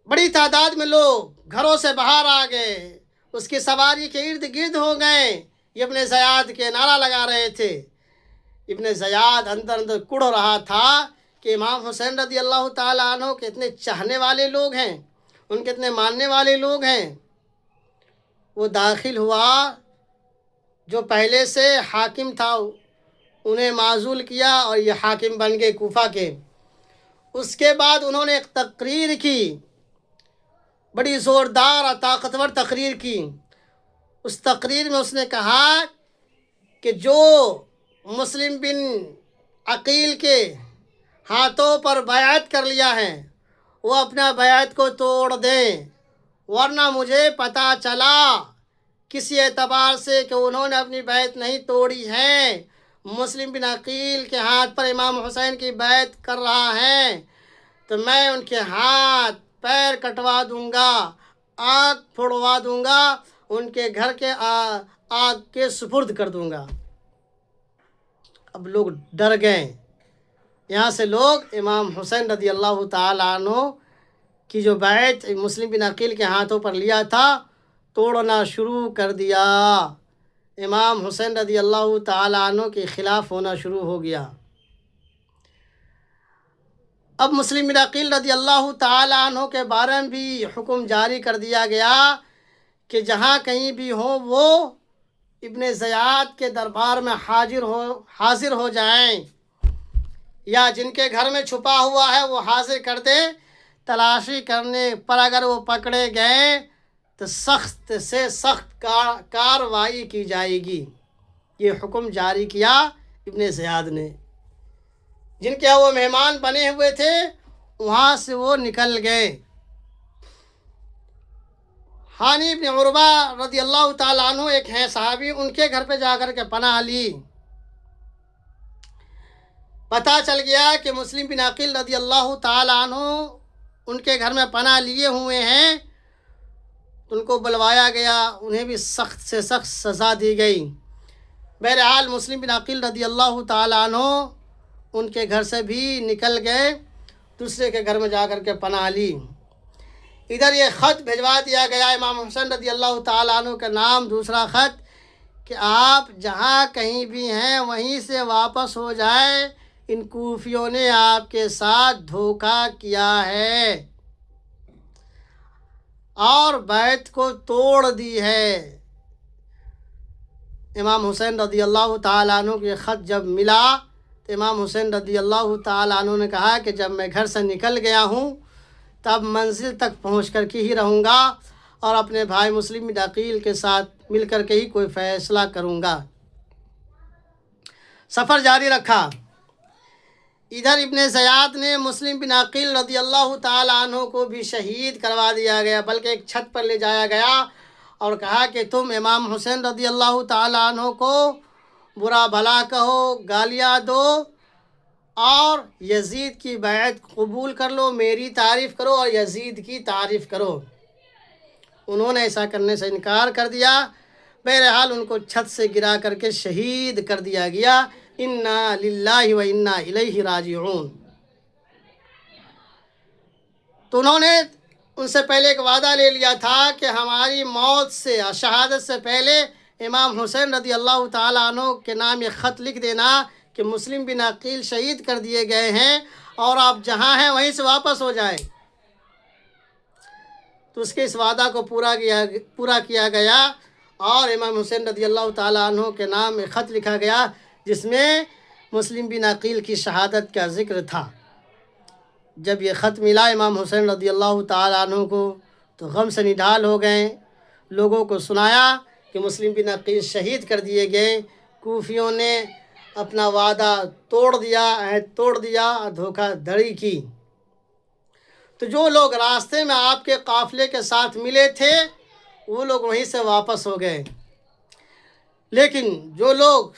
[SPEAKER 1] بڑی تعداد میں لوگ گھروں سے باہر آ گئے، اس کی سواری کے ارد گرد ہو گئے، یہ ابن زیاد کے نعرہ لگا رہے تھے۔ ابن زیاد اندر اندر کڑ رہا تھا کہ امام حسین رضی اللہ تعالیٰ عنہ کے اتنے چاہنے والے لوگ ہیں، ان کے اتنے ماننے والے لوگ ہیں۔ وہ داخل ہوا، جو پہلے سے حاکم تھا انہیں معزول کیا اور یہ حاکم بن گئے کوفہ کے۔ اس کے بعد انہوں نے ایک تقریر کی، بڑی زوردار اور طاقتور تقریر کی۔ اس تقریر میں اس نے کہا کہ جو مسلم بن عقیل کے ہاتھوں پر بیعت کر لیا ہے، وہ اپنا بیعت کو توڑ دیں، ورنہ مجھے پتہ چلا کسی اعتبار سے کہ انہوں نے اپنی بیعت نہیں توڑی ہے، مسلم بن عقیل کے ہاتھ پر امام حسین کی بیعت کر رہا ہے، تو میں ان کے ہاتھ پیر کٹوا دوں گا، آنکھ پھوڑوا دوں گا، ان کے گھر کے آگ کے سپرد کر دوں گا۔ اب لوگ ڈر گئے، یہاں سے لوگ امام حسین رضی اللہ تعالیٰ عنہ کی جو بیعت مسلم بن عقیل کے ہاتھوں پر لیا تھا توڑنا شروع کر دیا، امام حسین رضی اللہ تعالیٰ عنہ کے خلاف ہونا شروع ہو گیا۔ اب مسلم بن عقیل رضی اللہ تعالیٰ عنہ کے بارے میں بھی حکم جاری کر دیا گیا کہ جہاں کہیں بھی ہوں وہ ابن زیاد کے دربار میں حاضر ہو جائیں، یا جن کے گھر میں چھپا ہوا ہے وہ حاضر کر دے، تلاشی کرنے پر اگر وہ پکڑے گئے تو سخت سے سخت کارروائی کی جائے گی۔ یہ حکم جاری کیا ابن زیاد نے۔ جن کے وہ مہمان بنے ہوئے تھے وہاں سے وہ نکل گئے۔ ہانی بن عروہ رضی اللہ تعالیٰ عنہ ایک ہیں صحابی، ان کے گھر پہ جا کر کے پناہ لی۔ پتہ چل گیا کہ مسلم بن عقیل رضی اللہ تعالیٰ عنہ ان کے گھر میں پناہ لیے ہوئے ہیں، ان کو بلوایا گیا، انہیں بھی سخت سے سخت سزا دی گئی۔ بہرحال مسلم بن عقیل رضی اللہ تعالیٰ عنہ ان کے گھر سے بھی نکل گئے، دوسرے کے گھر میں جا کر کے پناہ لی۔ ادھر یہ خط بھجوا دیا گیا امام حسین رضی اللہ تعالیٰ عنہ کے نام، دوسرا خط کہ آپ جہاں کہیں بھی ہیں وہیں سے واپس ہو جائے، ان کوفیوں نے آپ کے ساتھ دھوکہ کیا ہے اور بیعت کو توڑ دی ہے۔ امام حسین رضی اللہ تعالیٰ عنہ کے خط جب ملا تو امام حسین رضی اللہ تعالیٰ عنہ نے کہا کہ جب میں گھر سے نکل گیا ہوں تب منزل تک پہنچ کر کے ہی رہوں گا اور اپنے بھائی مسلم بن عقیل کے ساتھ مل کر کے ہی کوئی فیصلہ کروں گا۔ سفر جاری رکھا۔ ادھر ابن زیاد نے مسلم بن عقیل رضی اللہ تعالیٰ عنہ کو بھی شہید کروا دیا گیا، بلکہ ایک چھت پر لے جایا گیا اور کہا کہ تم امام حسین رضی اللہ تعالیٰ عنہ کو برا بھلا کہو، گالیاں دو اور یزید کی بیعت قبول کر لو، میری تعریف کرو اور یزید کی تعریف کرو۔ انہوں نے ایسا کرنے سے انکار کر دیا۔ بہرحال ان کو چھت سے گرا کر کے شہید کر دیا گیا۔ انا للہ و انا الیہ راجعون۔ تو انہوں نے ان سے پہلے ایک وعدہ لے لیا تھا کہ ہماری موت سے اور شہادت سے پہلے امام حسین رضی اللہ تعالیٰ عنہ کے نام یہ خط لکھ دینا کہ مسلم بن عقیل شہید کر دیے گئے ہیں اور آپ جہاں ہیں وہیں سے واپس ہو جائیں۔ تو اس کے اس وعدہ کو پورا کیا گیا اور امام حسین رضی اللہ تعالیٰ عنہ کے نام ایک خط لکھا گیا جس میں مسلم بن عقیل کی شہادت کا ذکر تھا۔ جب یہ خط ملا امام حسین رضی اللہ تعالیٰ عنہ کو تو غم سے نڈھال ہو گئے، لوگوں کو سنایا کہ مسلم بن عقیل شہید کر دیے گئے۔ کوفیوں نے اپنا وعدہ توڑ دیا، عہد توڑ دیا اور دھوکہ دھڑی کی۔ تو جو لوگ راستے میں آپ کے قافلے کے ساتھ ملے تھے وہ لوگ وہیں سے واپس ہو گئے، لیکن جو لوگ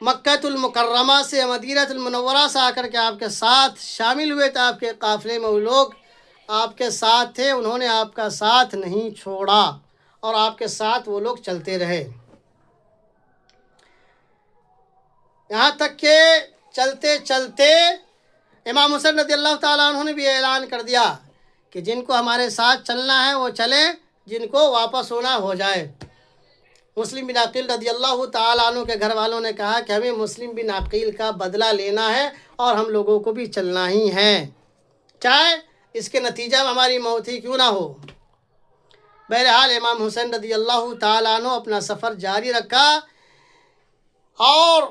[SPEAKER 1] مکہ المکرمہ سے مدینہ المنورہ سے آ کر کے آپ کے ساتھ شامل ہوئے تھے آپ کے قافلے میں، وہ لوگ آپ کے ساتھ تھے، انہوں نے آپ کا ساتھ نہیں چھوڑا اور آپ کے ساتھ وہ لوگ چلتے رہے، یہاں تک کہ چلتے چلتے امام حسین رضی اللہ تعالیٰ عنہ نے بھی اعلان کر دیا کہ جن کو ہمارے ساتھ چلنا ہے وہ چلیں، جن کو واپس ہونا ہو جائے۔ مسلم بن عقیل رضی اللہ تعالیٰ عنہ کے گھر والوں نے کہا کہ ہمیں مسلم بن عقیل کا بدلہ لینا ہے اور ہم لوگوں کو بھی چلنا ہی ہے، چاہے اس کے نتیجہ میں ہماری موت ہی کیوں نہ ہو۔ بہرحال امام حسین رضی اللہ تعالیٰ عنہ اپنا سفر جاری رکھا اور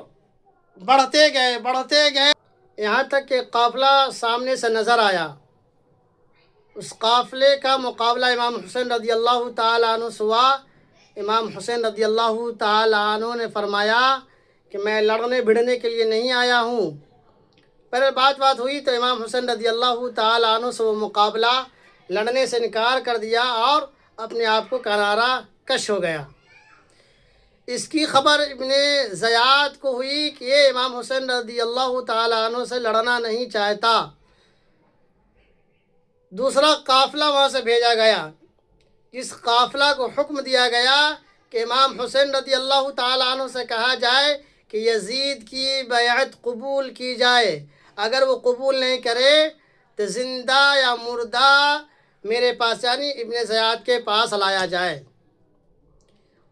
[SPEAKER 1] بڑھتے گئے یہاں تک کہ قافلہ سامنے سے نظر آیا۔ اس قافلے کا مقابلہ امام حسین رضی اللہ تعالیٰ عنہ سے ہوا۔ امام حسین رضی اللہ تعالیٰ عنہ نے فرمایا کہ میں لڑنے بھڑنے کے لیے نہیں آیا ہوں، پہلے بات ہوئی تو امام حسین رضی اللہ تعالیٰ عنہ سے وہ مقابلہ لڑنے سے انکار کر دیا اور اپنے آپ کو کنارہ کش ہو گیا۔ اس کی خبر ابن زیاد کو ہوئی کہ یہ امام حسین رضی اللہ تعالیٰ عنہ سے لڑنا نہیں چاہتا۔ دوسرا قافلہ وہاں سے بھیجا گیا، اس قافلہ کو حکم دیا گیا کہ امام حسین رضی اللہ تعالیٰ عنہ سے کہا جائے کہ یزید کی بیعت قبول کی جائے، اگر وہ قبول نہیں کرے تو زندہ یا مردہ میرے پاس یعنی ابن زیاد کے پاس لایا جائے۔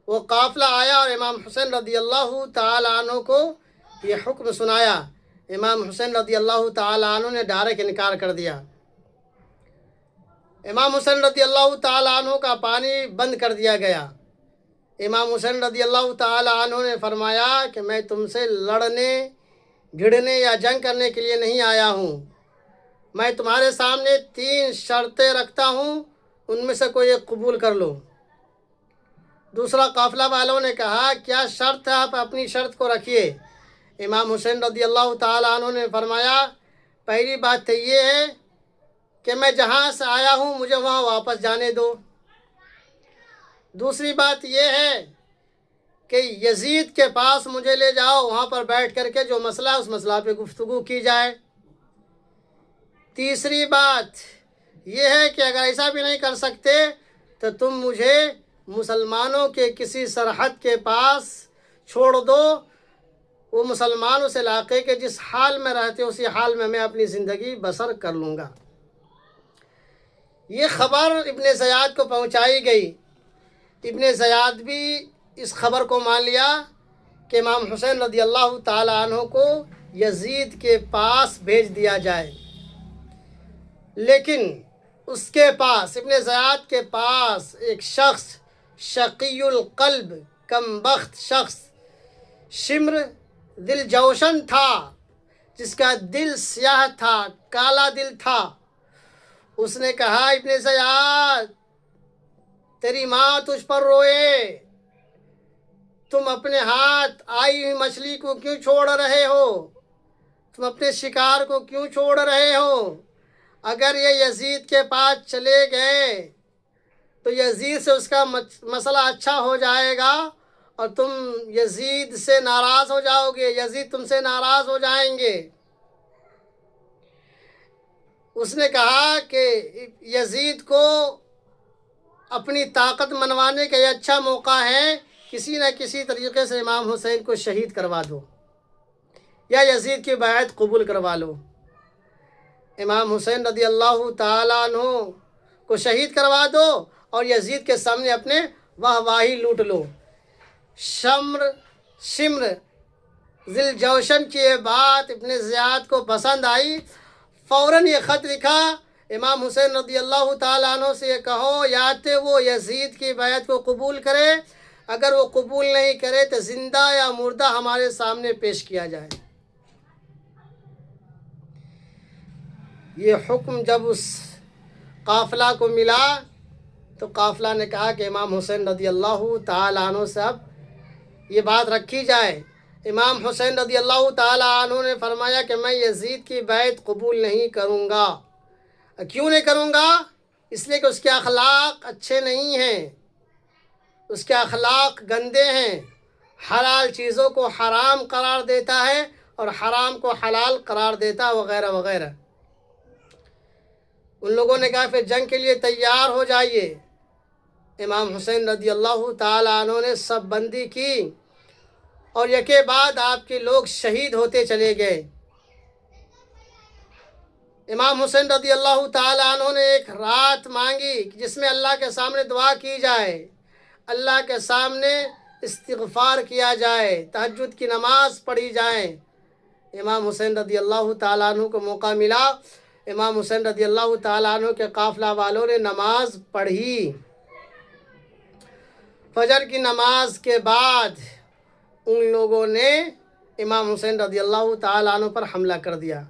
[SPEAKER 1] وہ قافلہ آیا اور امام حسین رضی اللہ تعالیٰ عنہ کو یہ حکم سنایا۔ امام حسین رضی اللہ تعالیٰ عنہ نے ڈائریکٹ انکار کر دیا۔ امام حسین رضی اللہ تعالیٰ عنہ کا پانی بند کر دیا گیا۔ امام حسین رضی اللہ تعالیٰ عنہ نے فرمایا کہ میں تم سے لڑنے بھیڑنے یا جنگ کرنے کے لیے نہیں آیا ہوں، میں تمہارے سامنے 3 شرطیں رکھتا ہوں، ان میں سے کوئی ایک قبول کر لو۔ دوسرا قافلہ والوں نے کہا کیا شرط ہے، آپ اپنی شرط کو رکھیے۔ امام حسین رضی اللہ تعالیٰ عنہ نے فرمایا پہلی بات تو یہ ہے کہ میں جہاں سے آیا ہوں مجھے وہاں واپس جانے دو۔ دوسری بات یہ ہے کہ یزید کے پاس مجھے لے جاؤ، وہاں پر بیٹھ کر کے جو مسئلہ ہے اس مسئلہ پہ گفتگو کی جائے۔ تیسری بات یہ ہے کہ اگر ایسا بھی نہیں کر سکتے تو تم مجھے مسلمانوں کے کسی سرحد کے پاس چھوڑ دو، وہ مسلمان اس علاقے کے جس حال میں رہتے اسی حال میں اپنی زندگی بسر کر لوں گا۔ یہ خبر ابن زیاد کو پہنچائی گئی۔ ابن زیاد بھی اس خبر کو مان لیا کہ امام حسین رضی اللہ تعالیٰ عنہ کو یزید کے پاس بھیج دیا جائے، لیکن اس کے پاس ابن زیاد کے پاس ایک شخص شقی القلب کم بخت شخص شمر دل جوشن تھا، جس کا دل سیاہ تھا، کالا دل تھا۔ اس نے کہا ابن زیاد تیری ماں تجھ پر روئے، تم اپنے ہاتھ آئی ہوئی مچھلی کو کیوں چھوڑ رہے ہو، تم اپنے شکار کو کیوں چھوڑ رہے ہو؟ اگر یہ یزید کے پاس چلے گئے تو یزید سے اس کا مسئلہ اچھا ہو جائے گا اور تم یزید سے ناراض ہو جاؤ گے، یزید تم سے ناراض ہو جائیں گے۔ اس نے کہا کہ یزید کو اپنی طاقت منوانے کا یہ اچھا موقع ہے، کسی نہ کسی طریقے سے امام حسین کو شہید کروا دو یا یزید کی بیعت قبول کروا لو۔ امام حسین رضی اللہ تعالیٰ عنہ کو شہید کروا دو اور یزید کے سامنے اپنے واہی لوٹ لو۔ شمر ذل جوشن کی یہ بات ابن زیاد کو پسند آئی، فوراً یہ خط لکھا امام حسین رضی اللہ تعالیٰ عنہ سے یہ کہو یا تو وہ یزید کی بیعت کو قبول کرے، اگر وہ قبول نہیں کرے تو زندہ یا مردہ ہمارے سامنے پیش کیا جائے۔ یہ حکم جب اس قافلہ کو ملا تو قافلہ نے کہا کہ امام حسین رضی اللہ تعالیٰ عنہ سے اب یہ بات رکھی جائے۔ امام حسین رضی اللہ تعالیٰ عنہ نے فرمایا کہ میں یزید کی بیعت قبول نہیں کروں گا۔ کیوں نہیں کروں گا؟ اس لیے کہ اس کے اخلاق اچھے نہیں ہیں، اس کے اخلاق گندے ہیں، حلال چیزوں کو حرام قرار دیتا ہے اور حرام کو حلال قرار دیتا ہے وغیرہ وغیرہ۔ ان لوگوں نے کہا پھر جنگ کے لیے تیار ہو جائیے۔ امام حسین رضی اللہ تعالیٰ عنہ نے سب بندی کی اور یکے بعد آپ کے لوگ شہید ہوتے چلے گئے۔ امام حسین رضی اللہ تعالیٰ عنہ نے ایک رات مانگی جس میں اللہ کے سامنے دعا کی جائے، اللہ کے سامنے استغفار کیا جائے، تہجد کی نماز پڑھی جائے۔ امام حسین رضی اللہ تعالیٰ عنہ کو موقع ملا، امام حسین رضی اللہ تعالیٰ عنہ کے قافلہ والوں نے نماز پڑھی۔ فجر کی نماز کے بعد ان لوگوں نے امام حسین رضی اللہ تعالیٰ عنہ پر حملہ کر دیا۔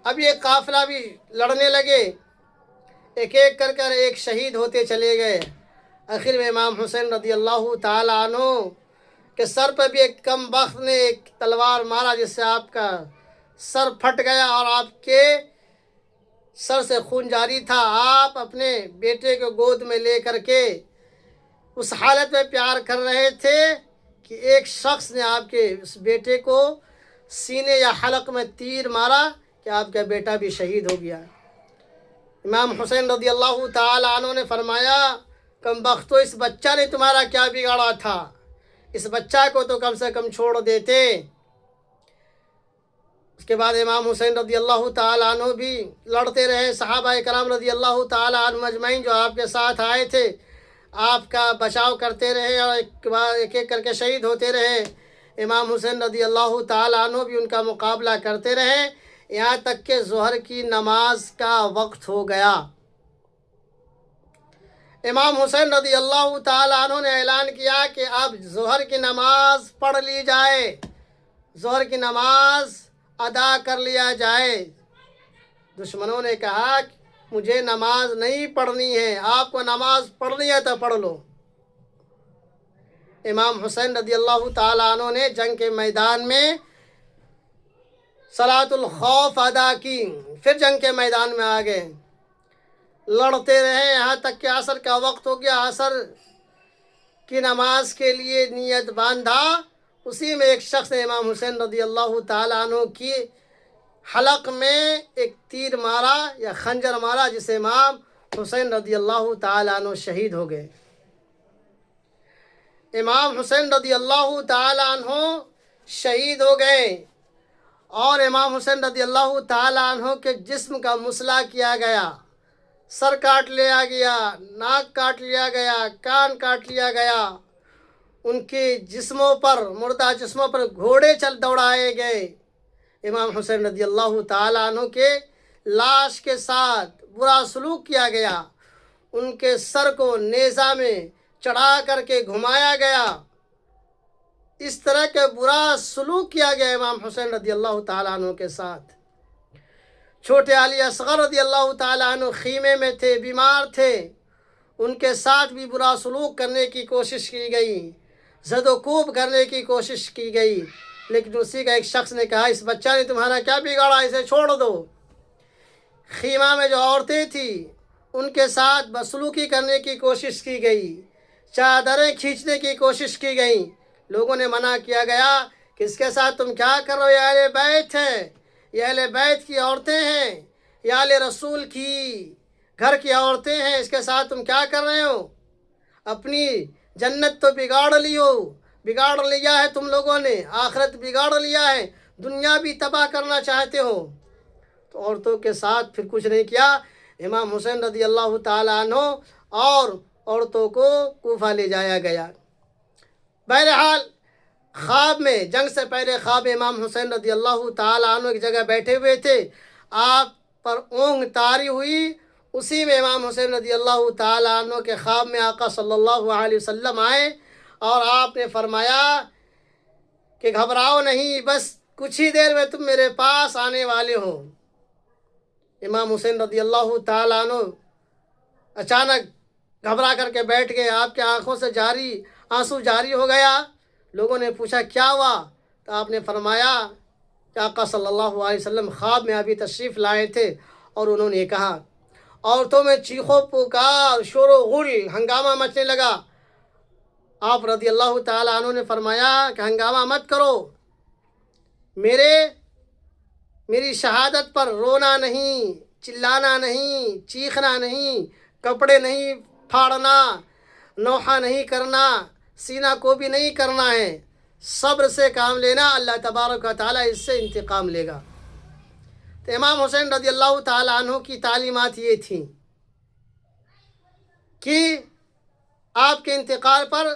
[SPEAKER 1] اب یہ قافلہ بھی لڑنے لگے، ایک ایک کر ایک شہید ہوتے چلے گئے۔ آخر میں امام حسین رضی اللہ تعالیٰ عنہ کے سر پہ بھی ایک کم بخت نے ایک تلوار مارا جس سے آپ کا سر پھٹ گیا اور آپ کے سر سے خون جاری تھا۔ آپ اپنے بیٹے کو گود میں لے کر کے اس حالت میں پیار کر رہے تھے کہ ایک شخص نے آپ کے اس بیٹے کو سینے یا حلق میں تیر مارا کہ آپ کا بیٹا بھی شہید ہو گیا۔ امام حسین رضی اللہ تعالی عنہ نے فرمایا، کم بختو، اس بچہ نے تمہارا کیا بگاڑا تھا؟ اس بچہ کو تو کم سے کم چھوڑ دیتے۔ اس کے بعد امام حسین رضی اللہ تعالی عنہ بھی لڑتے رہے۔ صحابہ کرام رضی اللہ تعالی عنہ اجمعین جو آپ کے ساتھ آئے تھے، آپ کا بچاؤ کرتے رہے اور ایک ایک کر کے شہید ہوتے رہے۔ امام حسین رضی اللہ تعالی عنہ بھی ان کا مقابلہ کرتے رہے، یہاں تک کہ ظہر کی نماز کا وقت ہو گیا۔ امام حسین رضی اللہ تعالی عنہ نے اعلان کیا کہ اب ظہر کی نماز پڑھ لی جائے، ظہر کی نماز ادا کر لیا جائے۔ دشمنوں نے کہا کہ مجھے نماز نہیں پڑھنی ہے، آپ کو نماز پڑھنی ہے تو پڑھ لو۔ امام حسین رضی اللہ تعالیٰ عنہ نے جنگ کے میدان میں صلاۃ الخوف ادا کی، پھر جنگ کے میدان میں آ گئے، لڑتے رہے یہاں تک کہ عصر کا وقت ہو گیا۔ عصر کی نماز کے لیے نیت باندھا، اسی میں ایک شخص نے امام حسین رضی اللہ تعالیٰ عنہ کی حلق میں ایک تیر مارا یا خنجر مارا، جس سے امام حسین رضی اللہ تعالیٰ عنہ شہید ہو گئے۔ امام حسین رضی اللہ تعالیٰ عنہ شہید ہو گئے اور امام حسین رضی اللہ تعالیٰ عنہ کے جسم کا مسئلہ کیا گیا، سر کاٹ لیا گیا، ناک کاٹ لیا گیا، کان کاٹ لیا گیا، ان کے جسموں پر، مردہ جسموں پر گھوڑے چل دوڑائے گئے۔ امام حسین رضی اللہ تعالیٰ عنہ کے لاش کے ساتھ برا سلوک کیا گیا، ان کے سر کو نیزہ میں چڑھا کر کے گھمایا گیا، اس طرح کے برا سلوک کیا گیا امام حسین رضی اللہ تعالیٰ عنہ کے ساتھ۔ چھوٹے علی اصغر رضی اللہ تعالیٰ عنہ خیمے میں تھے، بیمار تھے، ان کے ساتھ بھی برا سلوک کرنے کی کوشش کی گئی، زد و کوب کرنے کی کوشش کی گئی، لیکن اسی کا ایک شخص نے کہا، اس بچہ نے تمہارا کیا بگاڑا، اسے چھوڑ دو۔ خیمہ میں جو عورتیں تھیں ان کے ساتھ بدسلوکی کرنے کی کوشش کی گئی، چادریں کھینچنے کی کوشش کی گئی، لوگوں نے منع کیا گیا کہ اس کے ساتھ تم کیا کر رہے ہو، یہ اہل بیت ہے، یہ اہل بیت کی عورتیں ہیں، یہ اہل رسول کی گھر کی عورتیں ہیں، اس کے ساتھ تم کیا کر رہے ہو، اپنی جنت تو بگاڑ لیا ہے تم لوگوں نے، آخرت بگاڑ لیا ہے، دنیا بھی تباہ کرنا چاہتے ہو۔ تو عورتوں کے ساتھ پھر کچھ نہیں کیا، امام حسین رضی اللہ تعالیٰ عنہ اور عورتوں کو کوفہ لے جایا گیا۔ بہرحال خواب میں، جنگ سے پہلے خواب امام حسین رضی اللہ تعالیٰ عنہ ایک جگہ بیٹھے ہوئے تھے، آپ پر اونگ طاری ہوئی، اسی میں امام حسین رضی اللہ تعالیٰ عنہ کے خواب میں آقا صلی اللہ علیہ وسلم آئے اور آپ نے فرمایا کہ گھبراؤ نہیں، بس کچھ ہی دیر میں تم میرے پاس آنے والے ہو۔ امام حسین رضی اللہ تعالیٰ عنہ اچانک گھبرا کر کے بیٹھ گئے، آپ کے آنکھوں سے آنسو جاری ہو گیا۔ لوگوں نے پوچھا کیا ہوا، تو آپ نے فرمایا کہ آقا صلی اللہ علیہ وسلم خواب میں ابھی تشریف لائے تھے اور انہوں نے کہا، عورتوں میں چیخو پکار، شور و غل، ہنگامہ مچنے لگا۔ آپ رضی اللہ تعالیٰ عنہ نے فرمایا کہ ہنگامہ مت کرو، میری شہادت پر رونا نہیں، چلانا نہیں، چیخنا نہیں، کپڑے نہیں پھاڑنا، نوحہ نہیں کرنا، سینہ کو بھی نہیں کرنا ہے، صبر سے کام لینا، اللہ تبارک و تعالیٰ اس سے انتقام لے گا۔ تو امام حسین رضی اللہ تعالیٰ عنہ کی تعلیمات یہ تھیں کہ آپ کے انتقال پر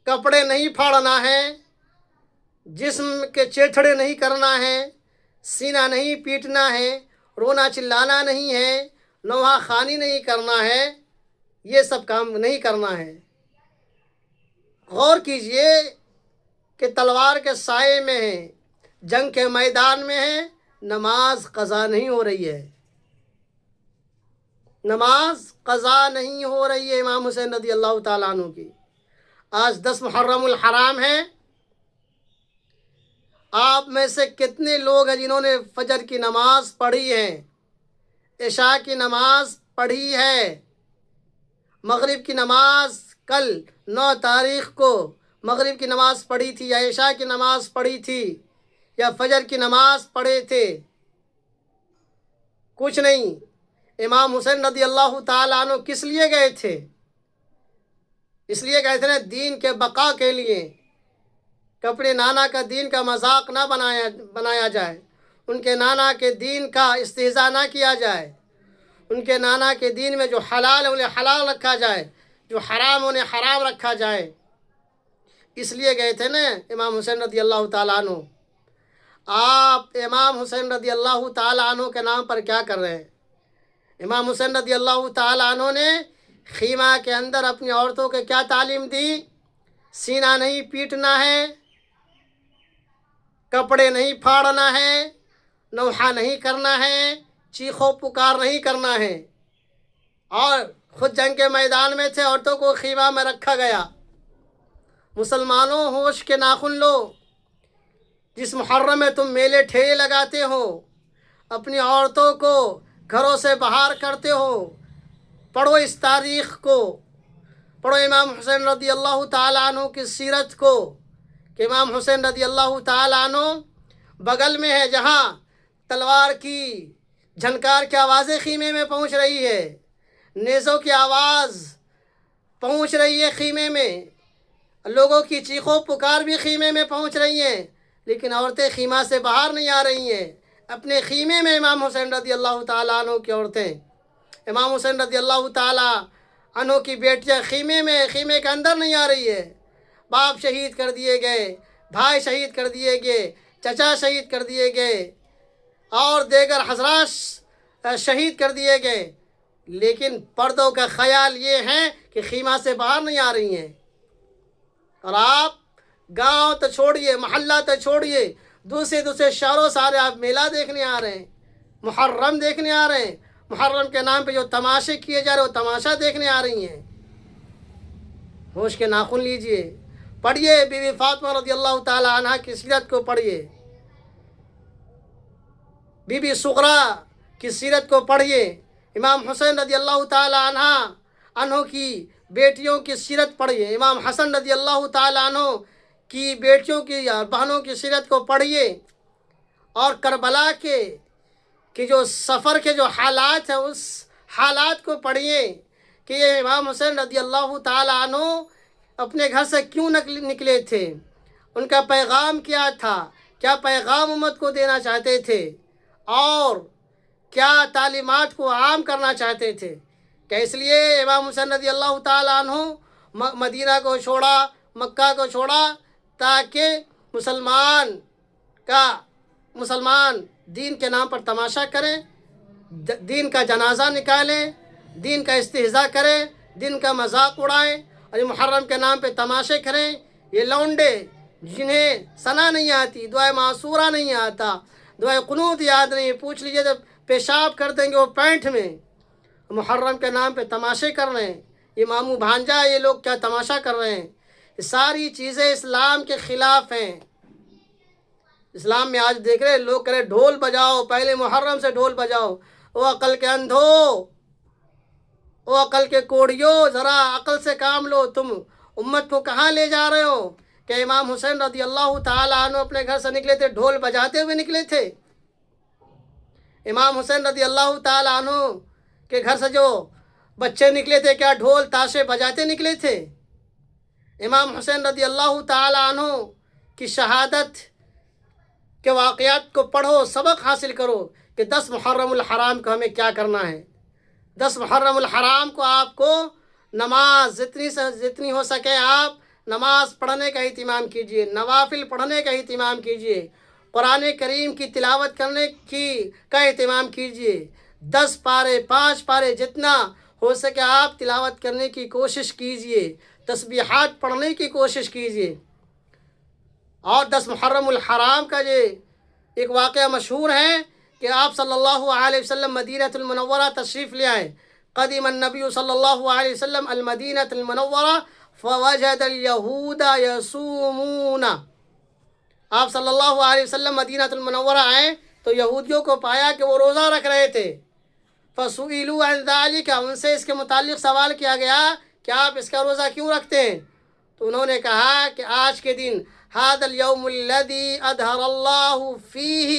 [SPEAKER 1] کپڑے نہیں پھاڑنا ہے، جسم کے چیتھڑے نہیں کرنا ہے، سینہ نہیں پیٹنا ہے، رونا چلانا نہیں ہے، نوحہ خوانی نہیں کرنا ہے، یہ سب کام نہیں کرنا ہے۔ غور کیجئے کہ تلوار کے سائے میں ہیں، جنگ کے میدان میں ہیں، نماز قضا نہیں ہو رہی ہے، نماز قضا نہیں ہو رہی ہے امام حسین رضی اللہ تعالیٰ عنہ کی۔ آج 10 محرم الحرام ہے، آپ میں سے کتنے لوگ ہیں جنہوں نے فجر کی نماز پڑھی ہے، عشاء کی نماز پڑھی ہے، مغرب کی نماز کل 9 تاریخ کو مغرب کی نماز پڑھی تھی، یا عشاء کی نماز پڑھی تھی، یا فجر کی نماز پڑھے تھے؟ کچھ نہیں۔ امام حسین رضی اللہ تعالیٰ عنہ کس لیے گئے تھے؟ اس لیے گئے تھے نا دین کے بقا کے لیے، کہ اپنے نانا کا دین کا مذاق نہ بنایا جائے، ان کے نانا کے دین کا استہزاء نہ کیا جائے، ان کے نانا کے دین میں جو حلال ہے انہیں حلال رکھا جائے، جو حرام ہے انہیں حرام رکھا جائے۔ اس لیے گئے تھے نا امام حسین رضی اللہ تعالیٰ عنہ۔ آپ امام حسین رضی اللہ تعالیٰ عنہ کے نام پر کیا کر رہے ہیں؟ امام حسین رضی اللہ تعالیٰ عنہ نے خیمہ کے اندر اپنی عورتوں کو کیا تعلیم دی؟ سینہ نہیں پیٹنا ہے، کپڑے نہیں پھاڑنا ہے، نوحہ نہیں کرنا ہے، چیخو پکار نہیں کرنا ہے۔ اور خود جنگ کے میدان میں تھے، عورتوں کو خیمہ میں رکھا گیا۔ مسلمانوں ہوش کے ناخن لو، جس محرم میں تم میلے ٹھیلے لگاتے ہو، اپنی عورتوں کو گھروں سے باہر کرتے ہو، پڑھو اس تاریخ کو، پڑھو امام حسین رضی اللہ تعالیٰ عنہ کی سیرت کو، کہ امام حسین رضی اللہ تعالیٰ عنہ بغل میں ہے جہاں تلوار کی جھنکار کی آوازیں خیمے میں پہنچ رہی ہے، نیزوں کی آواز پہنچ رہی ہے خیمے میں، لوگوں کی چیخو پکار بھی خیمے میں پہنچ رہی ہیں، لیکن عورتیں خیمہ سے باہر نہیں آ رہی ہیں۔ اپنے خیمے میں امام حسین رضی اللہ تعالیٰ عنہ کی عورتیں، امام حسین رضی اللہ تعالیٰ عنہ کی بیٹیاں خیمے کے اندر نہیں آ رہی ہے۔ باپ شہید کر دیے گئے، بھائی شہید کر دیے گئے، چچا شہید کر دیے گئے، اور دیگر حضرات شہید کر دیے گئے، لیکن پردوں کا خیال یہ ہے کہ خیمہ سے باہر نہیں آ رہی ہیں۔ اور آپ گاؤں تو چھوڑیے، محلہ تو چھوڑیے، دوسرے شہروں سارے آپ میلہ دیکھنے آ رہے ہیں، محرم دیکھنے آ رہے ہیں، محرم کے نام پہ جو تماشے کیے جا رہے ہیں وہ تماشا دیکھنے آ رہی ہیں۔ ہوش کے ناخن لیجئے، پڑھیے بی بی فاطمہ رضی اللہ تعالیٰ عنہ کی سیرت کو پڑھیے، بی بی صغرا کی سیرت کو پڑھیے، امام حسین رضی اللہ تعالیٰ عنہ کی بیٹیوں کی سیرت پڑھیے، امام حسن رضی اللہ تعالیٰ عنہ کی بیٹیوں کی بہنوں کی سیرت کو پڑھیے، اور کربلا کے جو سفر کے جو حالات ہیں اس حالات کو پڑھیے، کہ یہ امام حسین رضی اللہ تعالیٰ عنہ اپنے گھر سے کیوں نکلے تھے، ان کا پیغام کیا تھا، کیا پیغام امت کو دینا چاہتے تھے، اور کیا تعلیمات کو عام کرنا چاہتے تھے۔ کہ اس لیے امام حسین رضی اللہ تعالیٰ عنہ مدینہ کو چھوڑا، مکہ کو چھوڑا، تاکہ مسلمان دین کے نام پر تماشا کریں، دین کا جنازہ نکالیں، دین کا استہزاء کریں، دین کا مذاق اڑائیں، اور یہ محرم کے نام پہ تماشے کریں۔ یہ لونڈے جنہیں ثنا نہیں آتی، دعائے معصورہ نہیں آتا، دعائے قنوت یاد نہیں، پوچھ لیجئے جب پیشاب کر دیں گے وہ پینٹ میں، محرم کے نام پہ تماشے کر رہے ہیں۔ یہ ماموں بھانجا، یہ لوگ کیا تماشا کر رہے ہیں؟ یہ ساری چیزیں اسلام کے خلاف ہیں۔ اسلام میں آج دیکھ رہے لوگ کہہ رہے ڈھول بجاؤ، پہلے محرم سے ڈھول بجاؤ۔ او عقل کے اندھو، او عقل کے کوڑیو، ذرا عقل سے کام لو۔ تم امت کو کہاں لے جا رہے ہو؟ کہ امام حسین رضی اللہ تعالیٰ عنہ اپنے گھر سے نکلے تھے ڈھول بجاتے ہوئے نکلے تھے؟ امام حسین رضی اللہ تعالیٰ عنہ کے گھر سے جو بچے نکلے تھے کیا ڈھول تاشے بجاتے نکلے تھے؟ امام حسین رضی اللہ تعالیٰ عنہ کی شہادت کے واقعات کو پڑھو، سبق حاصل کرو کہ 10 محرم الحرام کو ہمیں کیا کرنا ہے۔ 10 محرم الحرام کو آپ کو نماز جتنی ہو سکے آپ نماز پڑھنے کا اہتمام کیجیے، نوافل پڑھنے کا اہتمام کیجیے، قرآن کریم کی تلاوت کرنے کا اہتمام کیجیے۔ 10 پارے 5 پارے جتنا ہو سکے آپ تلاوت کرنے کی کوشش کیجیے، تسبیحات پڑھنے کی کوشش کیجیے۔ اور 10 محرم الحرام کا یہ ایک واقعہ مشہور ہے کہ آپ صلی اللہ علیہ وسلم مدینہ المنورہ تشریف لے آئے۔ قدم النبی صلی اللہ علیہ وسلم المدینہ المنورہ فوجد اليہود یصومون آپ صلی اللہ علیہ وسلم مدینہ المنورہ آئے تو یہودیوں کو پایا کہ وہ روزہ رکھ رہے تھے۔ فَسُئِلُوا عَنْ ذَلِكَ، ان سے اس کے متعلق سوال کیا گیا کہ آپ اس کا روزہ کیوں رکھتے ہیں؟ تو انہوں نے کہا کہ آج کے دن هَذَا الْيَوْمُ الَّذِي أَظْهَرَ اللَّهُ فِيهِ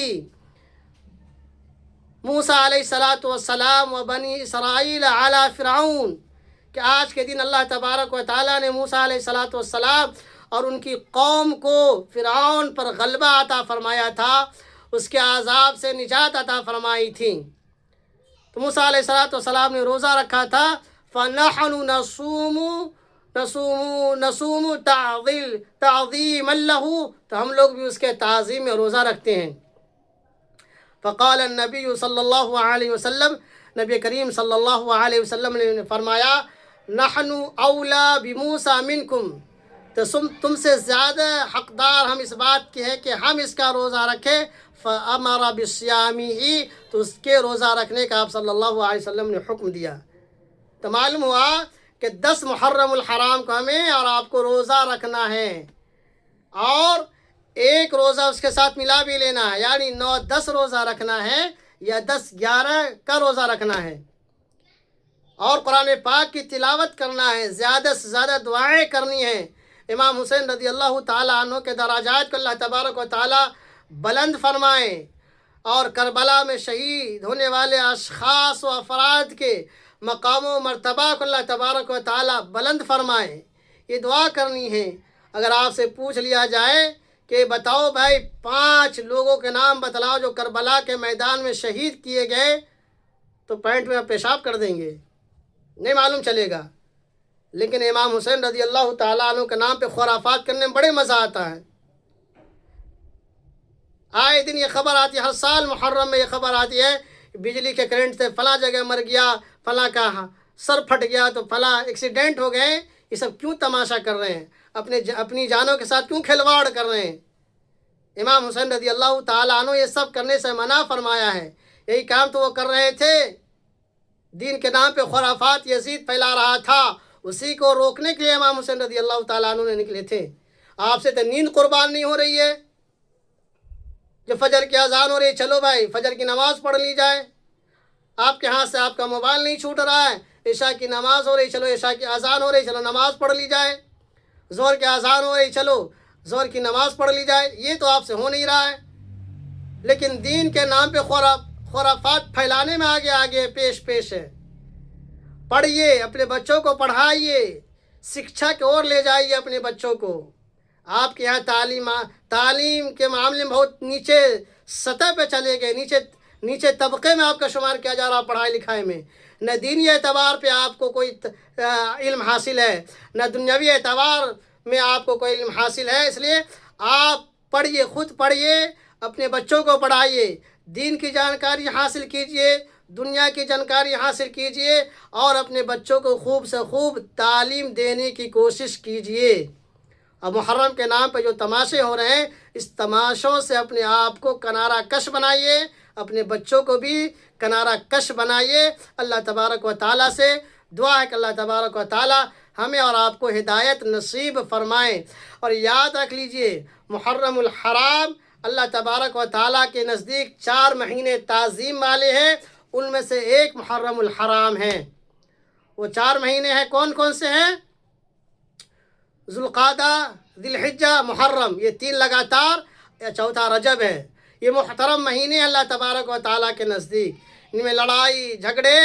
[SPEAKER 1] موسیٰ علیہ السلام و بنی اسرائیل علی فرعون، کہ آج کے دن اللہ تبارک و تعالیٰ نے موسیٰ علیہ السلام اور ان کی قوم کو فرعون پر غلبہ عطا فرمایا تھا، اس کے عذاب سے نجات عطا فرمائی تھی۔ تو موسیٰ علیہ السلام نے روزہ رکھا تھا۔ فَنَحْنُ نَصُومُ تَعْظِيمًا لَهُ، تو ہم لوگ بھی اس کے تعظیم میں روزہ رکھتے ہیں۔ فقال النبی صلی اللہ علیہ وسلم، نبی کریم صلی اللہ علیہ وسلم نے فرمایا، نحن اولا بموسیٰ منکم، تو تم سے زیادہ حقدار ہم اس بات کے ہیں کہ ہم اس کا روزہ رکھیں۔ فامر بصیامہ، تو اس کے روزہ رکھنے کا آپ صلی اللہ علیہ وسلم نے حکم دیا۔ تو معلوم ہوا کہ 10 محرم الحرام کو ہمیں اور آپ کو روزہ رکھنا ہے، اور ایک روزہ اس کے ساتھ ملا بھی لینا ہے، یعنی 9-10 روزہ رکھنا ہے یا 10-11 کا روزہ رکھنا ہے، اور قرآن پاک کی تلاوت کرنا ہے، زیادہ سے زیادہ دعائیں کرنی ہیں۔ امام حسین رضی اللہ تعالیٰ عنہ کے درجات کو اللہ تبارک و تعالیٰ بلند فرمائیں، اور کربلا میں شہید ہونے والے اشخاص و افراد کے مقام و مرتبہ کو اللہ تبارک و تعالیٰ بلند فرمائیں، یہ دعا کرنی ہے۔ اگر آپ سے پوچھ لیا جائے کہ بتاؤ بھائی 5 لوگوں کے نام بتلاؤ جو کربلا کے میدان میں شہید کیے گئے، تو پینٹ میں آپ پیشاب کر دیں گے، نہیں معلوم چلے گا۔ لیکن امام حسین رضی اللہ تعالیٰ عنہ کے نام پہ خرافات کرنے میں بڑے مزہ آتا ہے۔ آئے دن یہ خبر آتی ہے، ہر سال محرم میں یہ خبر آتی ہے، بجلی کے کرنٹ سے فلاں جگہ مر گیا، فلاں کا سر پھٹ گیا، تو فلاں ایکسیڈنٹ ہو گئے۔ یہ سب کیوں تماشا کر رہے ہیں؟ اپنی جانوں کے ساتھ کیوں کھلواڑ کر رہے ہیں؟ امام حسین رضی اللہ تعالیٰ عنہ یہ سب کرنے سے منع فرمایا ہے۔ یہی کام تو وہ کر رہے تھے، دین کے نام پہ خرافات یزید پھیلا رہا تھا، اسی کو روکنے کے لیے امام حسین رضی اللہ تعالیٰ عنہ نے نکلے تھے۔ آپ سے تو نیند قربان نہیں ہو رہی ہے، جو فجر کی اذان ہو رہی ہے، چلو بھائی فجر کی نماز پڑھ لی جائے، آپ کے ہاتھ سے آپ کا موبائل نہیں چھوٹ رہا ہے، عشاء کی نماز ہو رہی، چلو عشاء کی اذان ہو رہی، چلو نماز پڑھ لی جائے، ظہر کی اذان ہو رہی، چلو ظہر کی نماز پڑھ لی جائے، یہ تو آپ سے ہو نہیں رہا ہے۔ لیکن دین کے نام پہ خرافات پھیلانے میں آگے پیش ہے۔ پڑھیے، اپنے بچوں کو پڑھائیے، شکشا کی اور لے جائیے اپنے بچوں کو۔ آپ کے یہاں تعلیم کے معاملے میں بہت نیچے سطح پہ چلے گئے، نیچے طبقے میں آپ کا شمار کیا جا رہا پڑھائی لکھائی میں، نہ دینی اعتبار پہ آپ کو کوئی علم حاصل ہے، نہ دنیاوی اعتبار میں آپ کو کوئی علم حاصل ہے۔ اس لیے آپ پڑھیے، خود پڑھیے، اپنے بچوں کو پڑھائیے، دین کی جانکاری حاصل کیجیے، دنیا کی جانکاری حاصل کیجیے، اور اپنے بچوں کو خوب سے خوب تعلیم دینے کی کوشش کیجیے۔ اب محرم کے نام پہ جو تماشے ہو رہے ہیں، اس تماشوں سے اپنے آپ کو کنارہ کش بنائیے، اپنے بچوں کو بھی کنارہ کش بنائیے۔ اللہ تبارک و تعالیٰ سے دعا ہے کہ اللہ تبارک و تعالیٰ ہمیں اور آپ کو ہدایت نصیب فرمائیں۔ اور یاد رکھ لیجئے، محرم الحرام اللہ تبارک و تعالیٰ کے نزدیک 4 مہینے تعظیم والے ہیں، ان میں سے ایک محرم الحرام ہے۔ وہ 4 مہینے ہیں، کون کون سے ہیں؟ ذوالقعدہ، ذی الحجہ، محرم، یہ 3 لگاتار، یا چوتھا رجب ہے۔ یہ محترم مہینے اللہ تبارک و تعالیٰ کے نزدیک، ان میں لڑائی جھگڑے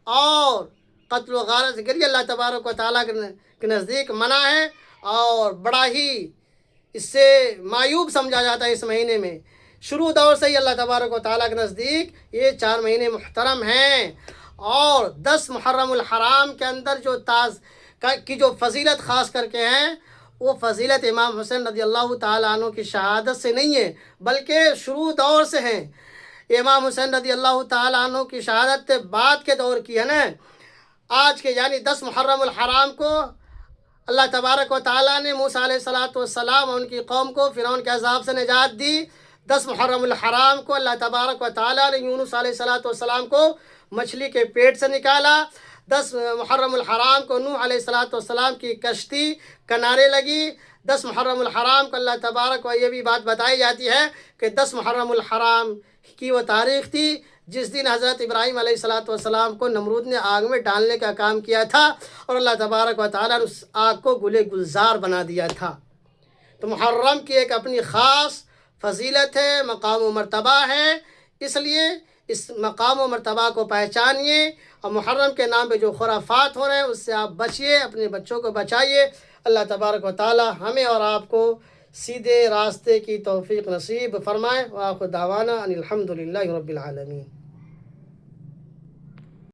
[SPEAKER 1] اور قتل و غارت گری اللہ تبارک و تعالیٰ کے نزدیک منع ہے، اور بڑا ہی اس سے معیوب سمجھا جاتا ہے۔ اس مہینے میں شروع دور سے ہی اللہ تبارک و تعالیٰ کے نزدیک یہ 4 مہینے محترم ہیں۔ اور 10 محرم الحرام کے اندر جو فضیلت خاص کر کے ہیں، وہ فضیلت امام حسین رضی اللہ تعالیٰ عنہ کی شہادت سے نہیں ہے، بلکہ شروع دور سے ہیں۔ امام حسین رضی اللہ تعالیٰ عنہ کی شہادت بعد کے دور کی ہے نا۔ آج کے یعنی 10 محرم الحرام کو اللہ تبارک و تعالیٰ نے موسیٰ علیہ السلام اور ان کی قوم کو فرعون کے عذاب سے نجات دی۔ 10 محرم الحرام کو اللہ تبارک و تعالیٰ نے یونس علیہ السلام کو مچھلی کے پیٹ سے نکالا۔ 10 محرم الحرام کو نوح علیہ السلام کی کشتی کنارے لگی. 10 محرم الحرام کو اللہ تبارک و یہ بھی بات بتائی جاتی ہے کہ 10 محرم الحرام کی وہ تاریخ تھی جس دن حضرت ابراہیم علیہ السلام کو نمرود نے آگ میں ڈالنے کا کام کیا تھا اور اللہ تبارک و تعالیٰ نے اس آگ کو گلے گلزار بنا دیا تھا. تو محرم کی ایک اپنی خاص فضیلت ہے، مقام و مرتبہ ہے. اس لیے اس مقام و مرتبہ کو پہچانیے اور محرم کے نام پہ جو خرافات ہو رہے ہیں اس سے آپ بچیے، اپنے بچوں کو بچائیے. اللہ تبارک و تعالی ہمیں اور آپ کو سیدھے راستے کی توفیق نصیب فرمائے. وآخر دعوانا ان الحمد للہ رب العالمین.